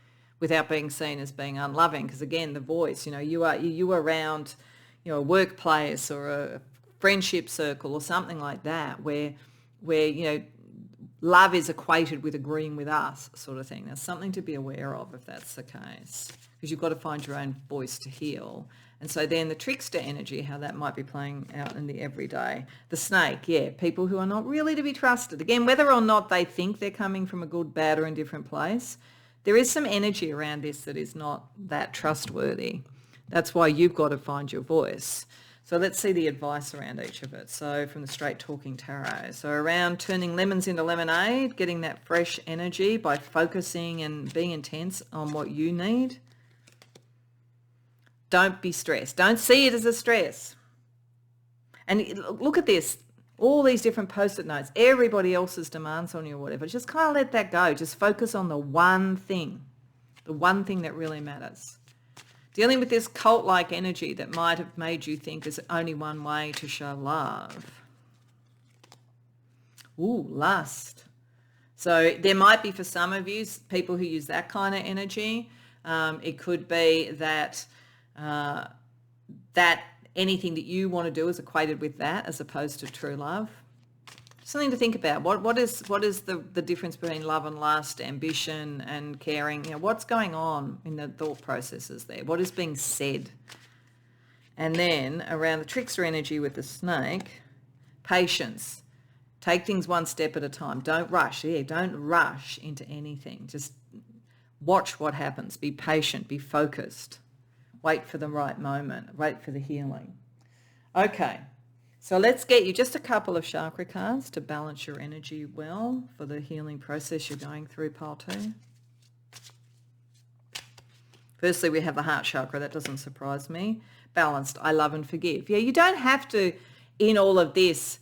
without being seen as being unloving? Because again, the voice, you know, you are around, you know, a workplace or a friendship circle or something like that where, you know, love is equated with agreeing with us sort of thing. That's something to be aware of if that's the case, because you've got to find your own voice to heal. And so then the trickster energy, how that might be playing out in the everyday. The snake, yeah, people who are not really to be trusted. Again, whether or not they think they're coming from a good, bad or indifferent place, there is some energy around this that is not that trustworthy. That's why you've got to find your voice. So let's see the advice around each of it. So from the Straight Talking Tarot. So around turning lemons into lemonade, getting that fresh energy by focusing and being intense on what you need. Don't be stressed. Don't see it as a stress. And look at this. All these different post-it notes, everybody else's demands on you or whatever. Just kind of let that go. Just focus on the one thing that really matters. Dealing with this cult-like energy that might have made you think there's only one way to show love. Ooh, lust. So there might be, for some of you, people who use that kind of energy. It could be that that anything that you want to do is equated with that as opposed to true love. Something to think about. What is the difference between love and lust, ambition and caring? You know, what's going on in the thought processes there? What is being said? And then around the trickster energy with the snake, patience. Take things one step at a time. Don't rush. Yeah, don't rush into anything. Just watch what happens. Be patient. Be focused. Wait for the right moment. Wait for the healing. Okay. So let's get you just a couple of chakra cards to balance your energy well for the healing process you're going through, pile 2. Firstly, we have the heart chakra. That doesn't surprise me. Balanced, I love and forgive. Yeah, you don't have to, in all of this,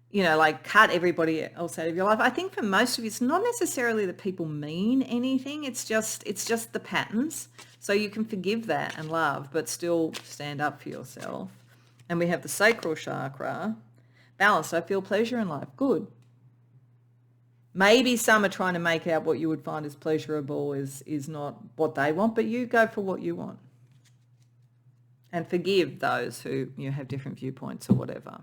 you know, like cut everybody else out of your life. I think for most of you, it's not necessarily that people mean anything. It's just the patterns. So you can forgive that and love, but still stand up for yourself. And we have the sacral chakra, balanced. I feel pleasure in life. Good. Maybe some are trying to make out what you would find as pleasurable is not what they want, but you go for what you want. And forgive those who have different viewpoints or whatever.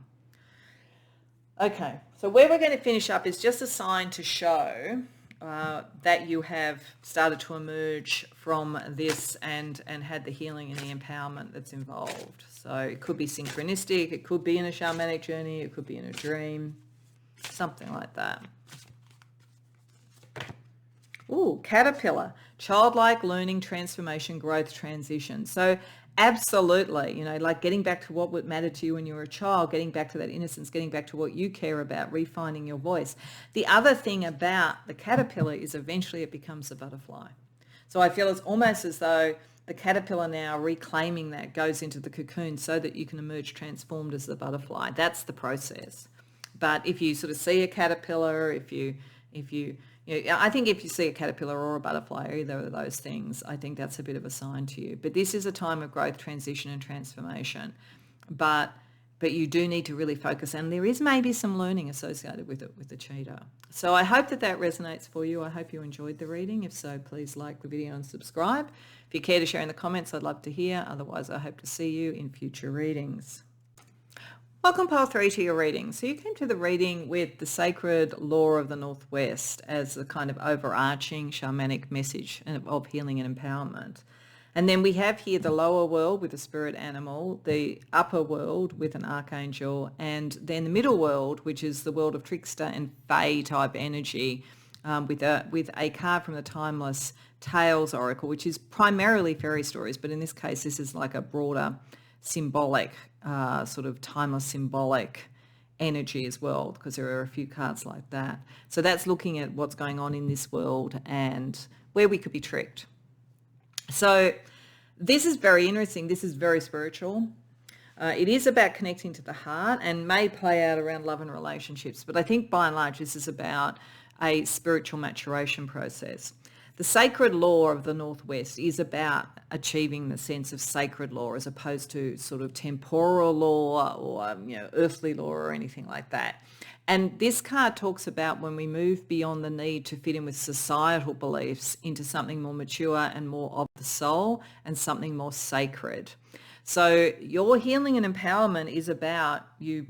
Okay, so where we're going to finish up is just a sign to show that you have started to emerge from this and had the healing and the empowerment that's involved. So it could be synchronistic, it could be in a shamanic journey, it could be in a dream, something like that. Ooh, caterpillar, childlike learning, transformation, growth, transition. So absolutely, like getting back to what would matter to you when you were a child, getting back to that innocence, getting back to what you care about, refining your voice. The other thing about the caterpillar is eventually it becomes a butterfly. So I feel it's almost as though the caterpillar now reclaiming that goes into the cocoon so that you can emerge transformed as the butterfly. That's the process. But if you sort of see a caterpillar, if you I think if you see a caterpillar or a butterfly, or either of those things, I think that's a bit of a sign to you. But this is a time of growth, transition and transformation. But you do need to really focus, and there is maybe some learning associated with it with the cheetah. So I hope that resonates for you. I hope you enjoyed the reading. If so, please like the video and subscribe. If you care to share in the comments, I'd love to hear. Otherwise, I hope to see you in future readings. Welcome, Pile 3, to your reading. So you came to the reading with the sacred law of the Northwest as the kind of overarching shamanic message of healing and empowerment. And then we have here the lower world with a spirit animal, the upper world with an archangel, and then the middle world, which is the world of trickster and fae type energy, with a card from the Timeless Tales Oracle, which is primarily fairy stories, but in this case, this is like a broader symbolic, sort of timeless symbolic energy as well, because there are a few cards like that. So that's looking at what's going on in this world and where we could be tricked. So this is very interesting. This is very spiritual. It is about connecting to the heart and may play out around love and relationships, but I think by and large this is about a spiritual maturation process. The sacred law of the Northwest is about achieving the sense of sacred law as opposed to sort of temporal law or earthly law or anything like that. And this card talks about when we move beyond the need to fit in with societal beliefs into something more mature and more of the soul and something more sacred. So your healing and empowerment is about you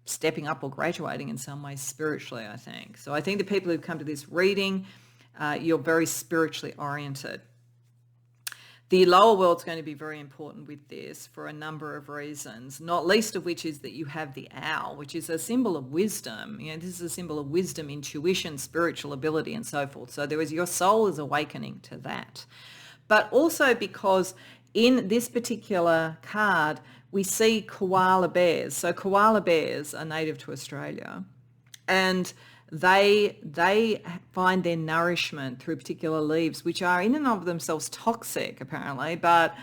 stepping up or graduating in some way spiritually, I think. So I think the people who've come to this reading, you're very spiritually oriented. The lower world's going to be very important with this for a number of reasons, not least of which is that you have the owl, which is a symbol of wisdom. This is a symbol of wisdom, intuition, spiritual ability, and so forth. So your soul is awakening to that. But also because in this particular card, we see koala bears. So koala bears are native to Australia, and they find their nourishment through particular leaves, which are in and of themselves toxic, apparently, but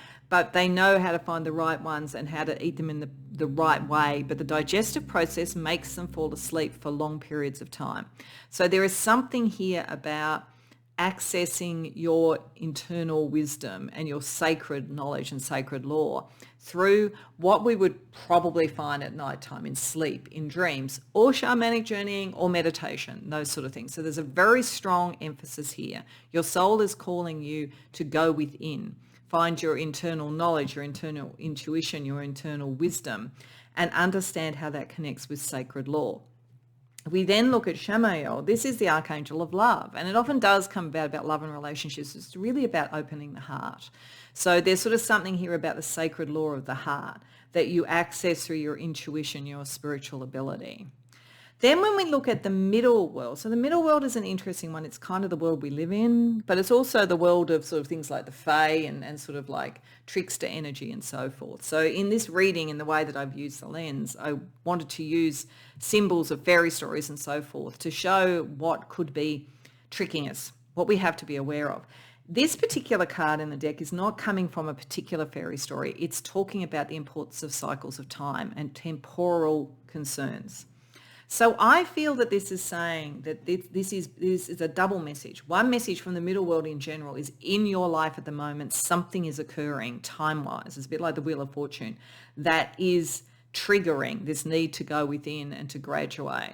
they know how to find the right ones and how to eat them in the right way. But the digestive process makes them fall asleep for long periods of time. So there is something here about accessing your internal wisdom and your sacred knowledge and sacred law through what we would probably find at nighttime in sleep, in dreams, or shamanic journeying or meditation, those sort of things. So there's a very strong emphasis here. Your soul is calling you to go within, find your internal knowledge, your internal intuition, your internal wisdom, and understand how that connects with sacred law. We then look at Shaman. This is the archangel of love, and it often does come about love and relationships. It's really about opening the heart. So there's sort of something here about the sacred law of the heart that you access through your intuition, your spiritual ability. Then when we look at the middle world, so the middle world is an interesting one. It's kind of the world we live in, but it's also the world of sort of things like the fae and sort of like trickster energy and so forth. So in this reading, in the way that I've used the lens, I wanted to use symbols of fairy stories and so forth to show what could be tricking us, what we have to be aware of. This particular card in the deck is not coming from a particular fairy story. It's talking about the importance of cycles of time and temporal concerns. So I feel that this is saying that this is a double message. One message from the middle world in general is in your life at the moment, something is occurring time-wise. It's a bit like the Wheel of Fortune that is triggering this need to go within and to graduate.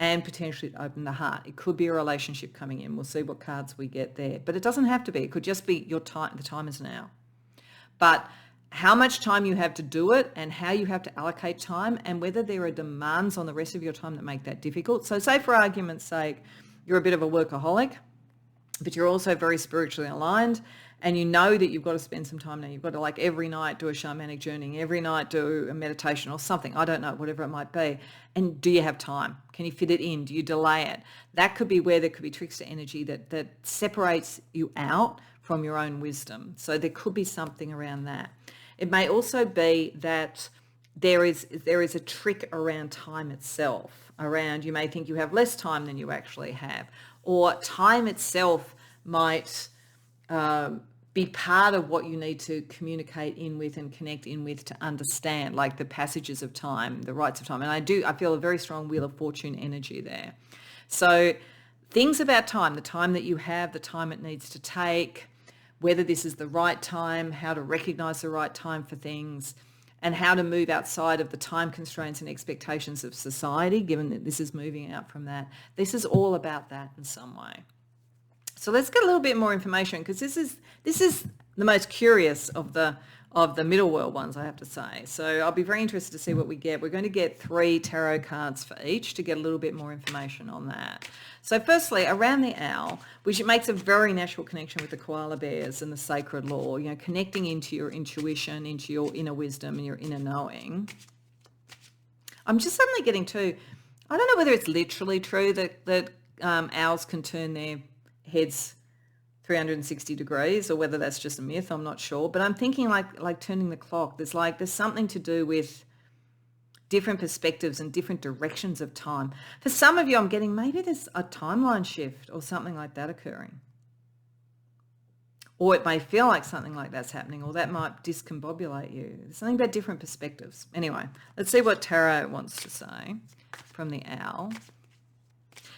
and potentially open the heart. It could be a relationship coming in. We'll see what cards we get there. But it doesn't have to be. It could just be your time. The time is now. But how much time you have to do it and how you have to allocate time and whether there are demands on the rest of your time that make that difficult. So say for argument's sake, you're a bit of a workaholic, but you're also very spiritually aligned and you know that you've got to spend some time now. You've got to like every night do a shamanic journey, every night do a meditation or something. I don't know, whatever it might be. And do you have time? Can you fit it in? Do you delay it? That could be where there could be trickster energy that separates you out from your own wisdom. So there could be something around that. It may also be that there is a trick around time itself, around you may think you have less time than you actually have, or time itself might be part of what you need to communicate in with and connect in with to understand, like the passages of time, the rites of time. And I feel a very strong Wheel of Fortune energy there. So things about time, the time that you have, the time it needs to take, whether this is the right time, how to recognize the right time for things, and how to move outside of the time constraints and expectations of society, given that this is moving out from that. This is all about that in some way. So let's get a little bit more information, because this is the most curious of the middle world ones, I have to say. So I'll be very interested to see what we get. We're going to get 3 tarot cards for each to get a little bit more information on that. So firstly, around the owl, which makes a very natural connection with the koala bears and the sacred law, connecting into your intuition, into your inner wisdom and your inner knowing. I'm just suddenly getting to, I don't know whether it's literally true that owls can turn their heads 360 degrees or whether that's just a myth. I'm not sure, but I'm thinking like turning the clock. There's something to do with different perspectives and different directions of time. For some of you, I'm getting maybe there's a timeline shift or something like that occurring. Or it may feel like something like that's happening, or that might discombobulate you. There's something about different perspectives. Anyway, let's see what tarot wants to say from the owl.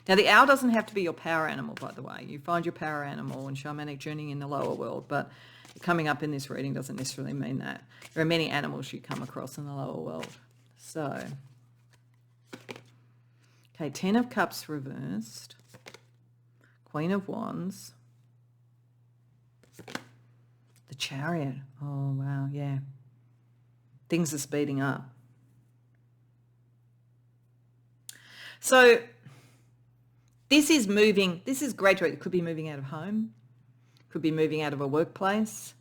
Now, the owl doesn't have to be your power animal, by the way. You find your power animal and shamanic journey in the lower world, but coming up in this reading doesn't necessarily mean that. There are many animals you come across in the lower world. So, okay, 10 of Cups reversed, Queen of Wands, the Chariot. Oh, wow, yeah. Things are speeding up. So, this is graduate. It could be moving out of home, could be moving out of a workplace,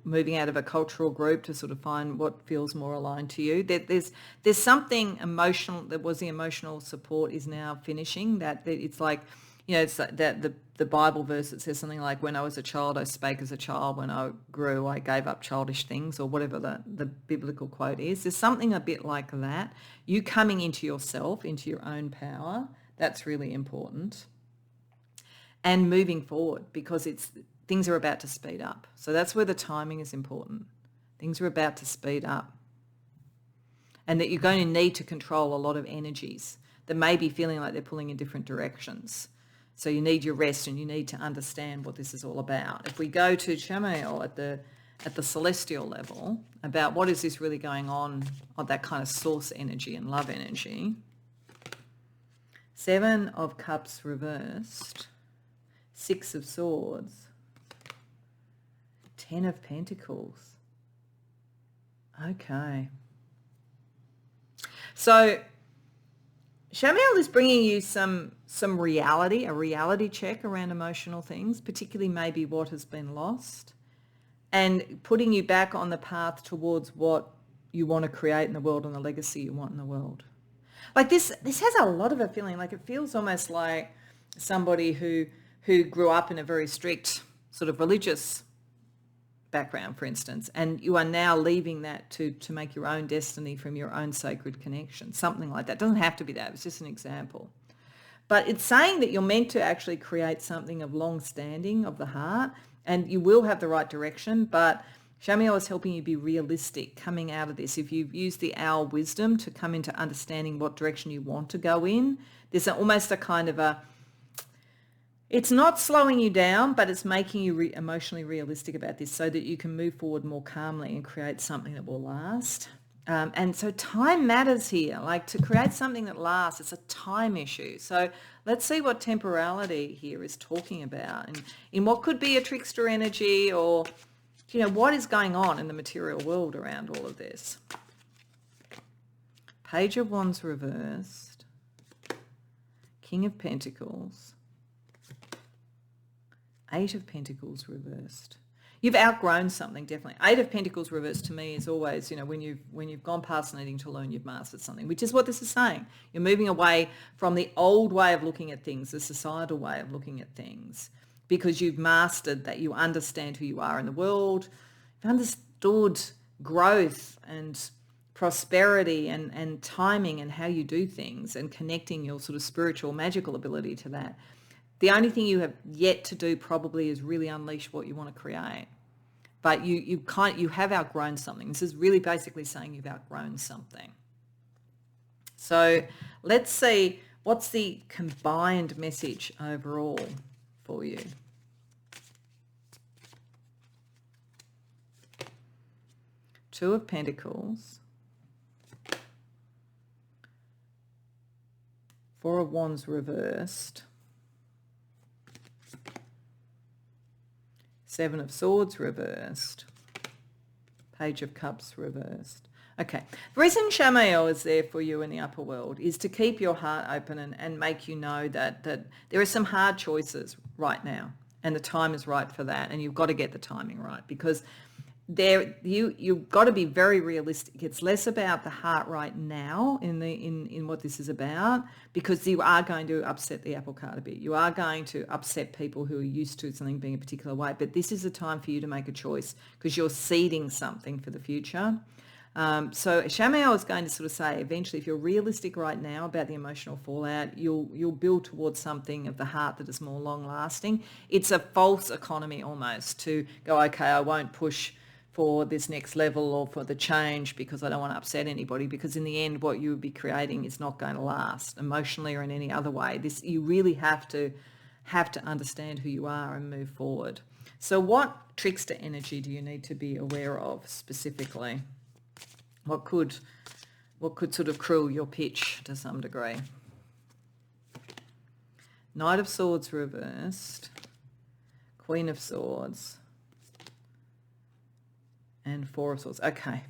moving out of a cultural group to sort of find what feels more aligned to you. There's something emotional. That was the emotional support is now finishing. That it's like, it's like that the Bible verse that says something like, when I was a child, I spake as a child. When I grew, I gave up childish things, or whatever the biblical quote is. There's something a bit like that. You coming into yourself, into your own power. That's really important. And moving forward, because things are about to speed up. So that's where the timing is important. Things are about to speed up. And that you're going to need to control a lot of energies that may be feeling like they're pulling in different directions. So you need your rest and you need to understand what this is all about. If we go to Shaman at the celestial level, about what is this really going on that kind of source energy and love energy. 7 of Cups reversed, 6 of Swords, 10 of Pentacles. Okay. So Shamiel is bringing you some reality, a reality check around emotional things, particularly maybe what has been lost, and putting you back on the path towards what you want to create in the world and the legacy you want in the world. Like this has a lot of a feeling, like it feels almost like somebody who grew up in a very strict sort of religious background, for instance, and you are now leaving that to make your own destiny from your own sacred connection, something like that. It doesn't have to be that, it's just an example. But it's saying that you're meant to actually create something of long standing of the heart, and you will have the right direction, but Shamiel is helping you be realistic coming out of this. If you've used the owl wisdom to come into understanding what direction you want to go in, there's almost a kind of it's not slowing you down, but it's making you emotionally realistic about this so that you can move forward more calmly and create something that will last. And so time matters here, like to create something that lasts, it's a time issue. So let's see what temporality here is talking about and in what could be a trickster energy or, what is going on in the material world around all of this. Page of Wands reversed, King of Pentacles, Eight of Pentacles reversed. You've outgrown something, definitely. Eight of Pentacles reversed to me is always, when you've gone past needing to learn, you've mastered something, which is what this is saying. You're moving away from the old way of looking at things, the societal way of looking at things, because you've mastered that. You understand who you are in the world. You've understood growth and prosperity and timing and how you do things and connecting your sort of spiritual, magical ability to that. The only thing you have yet to do probably is really unleash what you want to create. But you have outgrown something. This is really basically saying you've outgrown something. So let's see, what's the combined message overall for you? Two of Pentacles. Four of Wands reversed. Seven of Swords reversed. Page of Cups reversed. Okay. The reason Shaman is there for you in the upper world is to keep your heart open and make you know that there are some hard choices right now and the time is right for that, and you've got to get the timing right, because you've got to be very realistic. It's less about the heart right now in what this is about, because you are going to upset the apple cart a bit. You are going to upset people who are used to something being a particular way. But this is a time for you to make a choice because you're seeding something for the future. So Shaman is going to sort of say, eventually, if you're realistic right now about the emotional fallout, you'll build towards something of the heart that is more long-lasting. It's a false economy almost to go, okay, I won't push for this next level or for the change because I don't want to upset anybody, because in the end what you would be creating is not going to last emotionally or in any other way. You really have to understand who you are and move forward. So what trickster energy do you need to be aware of specifically? What could sort of cruel your pitch to some degree? Knight of Swords reversed, Queen of Swords, and Four of Swords. Okay.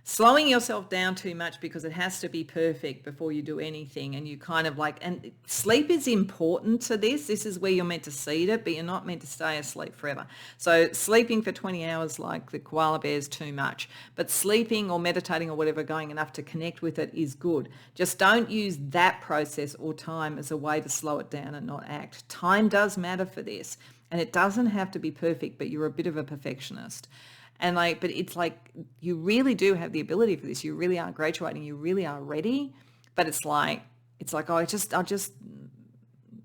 Slowing yourself down too much because it has to be perfect before you do anything, and you kind of and sleep is important to this. This is where you're meant to seed it, but you're not meant to stay asleep forever. So sleeping for 20 hours like the koala bear is too much, but sleeping or meditating or whatever, going enough to connect with it is good. Just don't use that process or time as a way to slow it down and not act. Time does matter for this, and it doesn't have to be perfect, but you're a bit of a perfectionist. And but it's you really do have the ability for this. You really are graduating. You really are ready. But it's like, oh,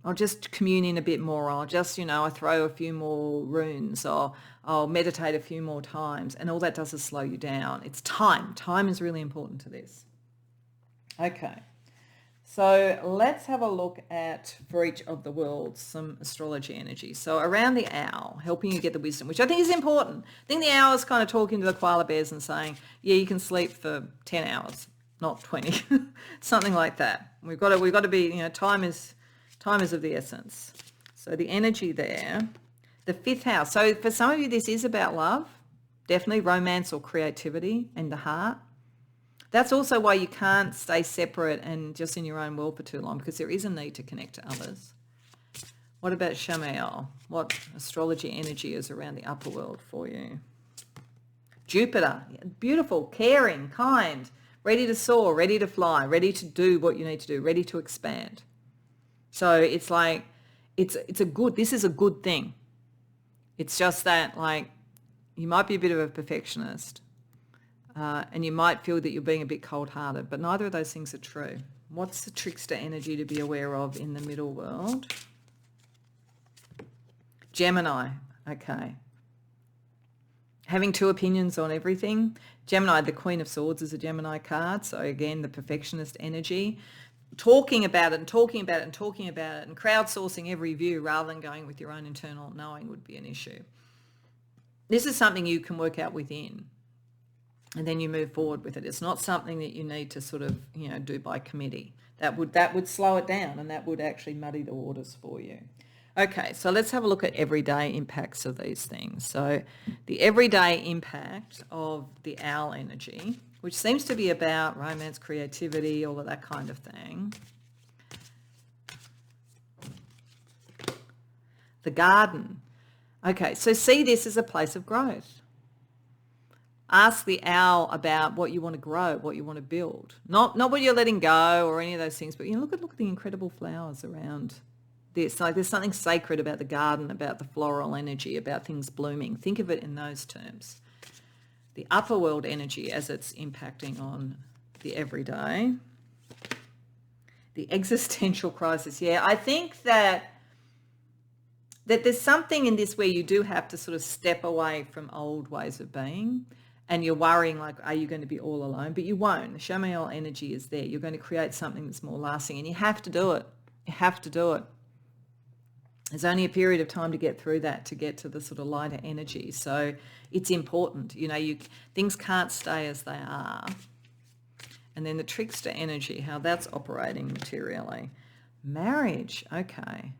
I'll just commune in a bit more. I'll just, I throw a few more runes, or I'll meditate a few more times. And all that does is slow you down. It's time. Time is really important to this. Okay. So let's have a look at, for each of the worlds, some astrology energy. So around the owl, helping you get the wisdom, which I think is important. I think the owl is kind of talking to the koala bears and saying, yeah, you can sleep for 10 hours, not 20, something like that. We've got to be, time is of the essence. So the energy there, the fifth house. So for some of you, this is about love, definitely romance or creativity and the heart. That's also why you can't stay separate and just in your own world for too long, because there is a need to connect to others. What about Shaman? What astrology energy is around the upper world for you? Jupiter, beautiful, caring, kind, ready to soar, ready to fly, ready to do what you need to do, ready to expand. So it's this is a good thing. It's just that you might be a bit of a perfectionist. And you might feel that you're being a bit cold-hearted, but neither of those things are true. What's the trickster energy to be aware of in the middle world? Gemini, okay. Having two opinions on everything. Gemini, the Queen of Swords is a Gemini card, so again, the perfectionist energy. Talking about it and talking about it and talking about it and crowdsourcing every view rather than going with your own internal knowing would be an issue. This is something you can work out within. and then you move forward with it. It's not something that you need to sort of, do by committee. That would slow it down, and that would actually muddy the waters for you. Okay, so let's have a look at everyday impacts of these things. So the everyday impact of the owl energy, which seems to be about romance, creativity, all of that kind of thing. The garden. Okay, so see this as a place of growth. Ask the owl about what you want to grow, what you want to build. Not what you're letting go or any of those things, but look at the incredible flowers around this. Like there's something sacred about the garden, about the floral energy, about things blooming. Think of it in those terms. The upper world energy as it's impacting on the everyday. The existential crisis. Yeah, I think that there's something in this where you do have to sort of step away from old ways of being, and you're worrying like, are you going to be all alone? But you won't. The Shaman energy is there. You're going to create something that's more lasting, and you have to do it. You have to do it. There's only a period of time to get through that, to get to the sort of lighter energy. So it's important. Things can't stay as they are. And then the trickster energy, how that's operating materially. Marriage, okay.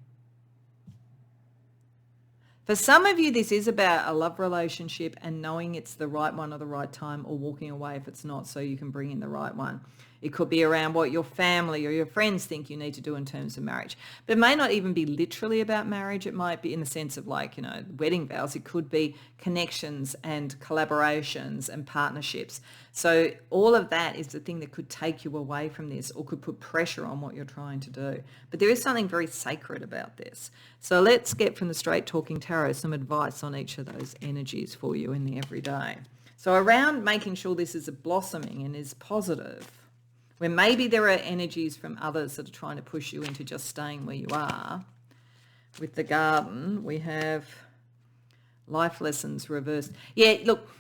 For some of you, this is about a love relationship and knowing it's the right one at the right time, or walking away if it's not, so you can bring in the right one. It could be around what your family or your friends think you need to do in terms of marriage. But it may not even be literally about marriage. It might be in the sense of wedding vows. It could be connections and collaborations and partnerships. So all of that is the thing that could take you away from this, or could put pressure on what you're trying to do. But there is something very sacred about this. So let's get from the Straight Talking Tarot some advice on each of those energies for you in the everyday. So around making sure this is a blossoming and is positive, where maybe there are energies from others that are trying to push you into just staying where you are. With the garden, we have life lessons reversed. Yeah, look,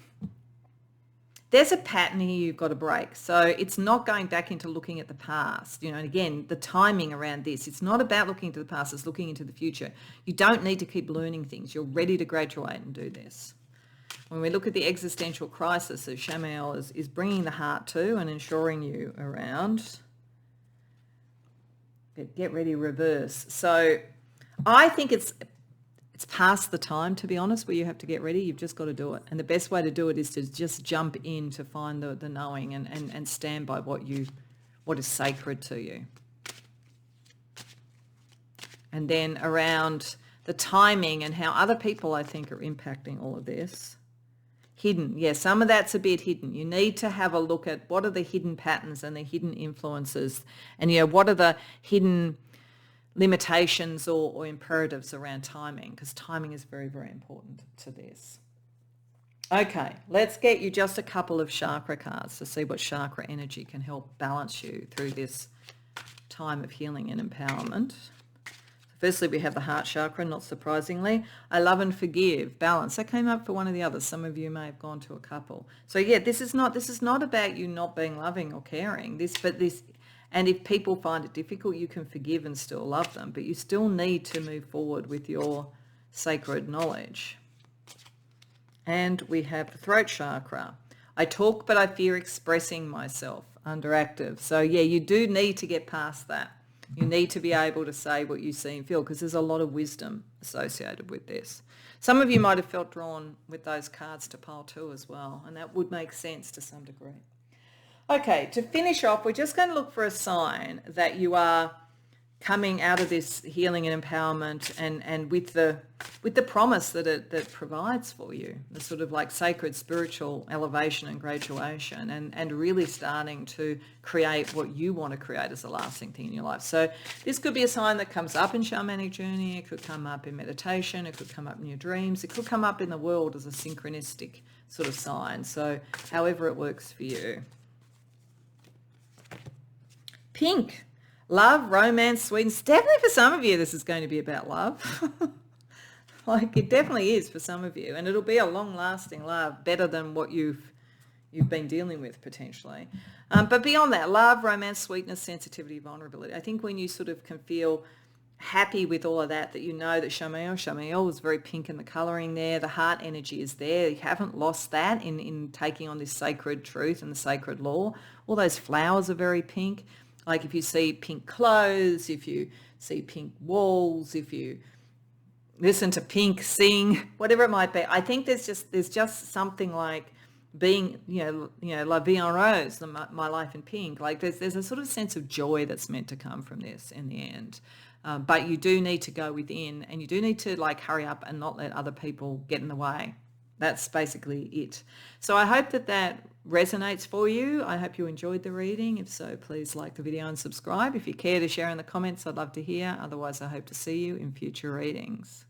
there's a pattern here you've got to break. So it's not going back into looking at the past. And again, the timing around this, it's not about looking to the past, it's looking into the future. You don't need to keep learning things. You're ready to graduate and do this. When we look at the existential crisis, that Shaman is bringing the heart to and ensuring you around. Get ready, reverse. So I think it's past the time, to be honest, where you have to get ready. You've just got to do it. And the best way to do it is to just jump in to find the knowing and stand by what is sacred to you. And then around the timing and how other people, I think, are impacting all of this. Hidden. Yeah, some of that's a bit hidden. You need to have a look at what are the hidden patterns and the hidden influences, and what are the hidden limitations or imperatives around timing, because timing is very, very important to this. Okay, let's get you just a couple of chakra cards to see what chakra energy can help balance you through this time of healing and empowerment. Firstly, we have the heart chakra, not surprisingly. I love and forgive, balance. That came up for one of the others. Some of you may have gone to a couple. So yeah, this is not about you not being loving or caring. And if people find it difficult, you can forgive and still love them, but you still need to move forward with your sacred knowledge. And we have the throat chakra. I talk, but I fear expressing myself, underactive. So yeah, you do need to get past that. You need to be able to say what you see and feel, because there's a lot of wisdom associated with this. Some of you might have felt drawn with those cards to pile 2 as well, and that would make sense to some degree. Okay, to finish off, we're just going to look for a sign that you are coming out of this healing and empowerment and with the promise that it provides for you, the sort of like sacred spiritual elevation and graduation, and really starting to create what you want to create as a lasting thing in your life. So this could be a sign that comes up in shamanic journey, it could come up in meditation, it could come up in your dreams, it could come up in the world as a synchronistic sort of sign. So however it works for you. Pink. Love, romance, sweetness. Definitely for some of you, this is going to be about love. Like it definitely is for some of you. And it'll be a long-lasting love, better than what you've been dealing with potentially. But beyond that, love, romance, sweetness, sensitivity, vulnerability. I think when you sort of can feel happy with all of that, that you know that Shamael was very pink in the colouring there. The heart energy is there. You haven't lost that in taking on this sacred truth and the sacred law. All those flowers are very pink. Like if you see pink clothes, if you see pink walls, if you listen to Pink sing, whatever it might be. I think there's just something like being, La Vie en Rose, my life in pink. Like there's a sort of sense of joy that's meant to come from this in the end. But you do need to go within, and you do need to like hurry up and not let other people get in the way. That's basically it. So I hope that resonates for you. I hope you enjoyed the reading. If so, please like the video and subscribe. If you care to share in the comments, I'd love to hear. Otherwise, I hope to see you in future readings.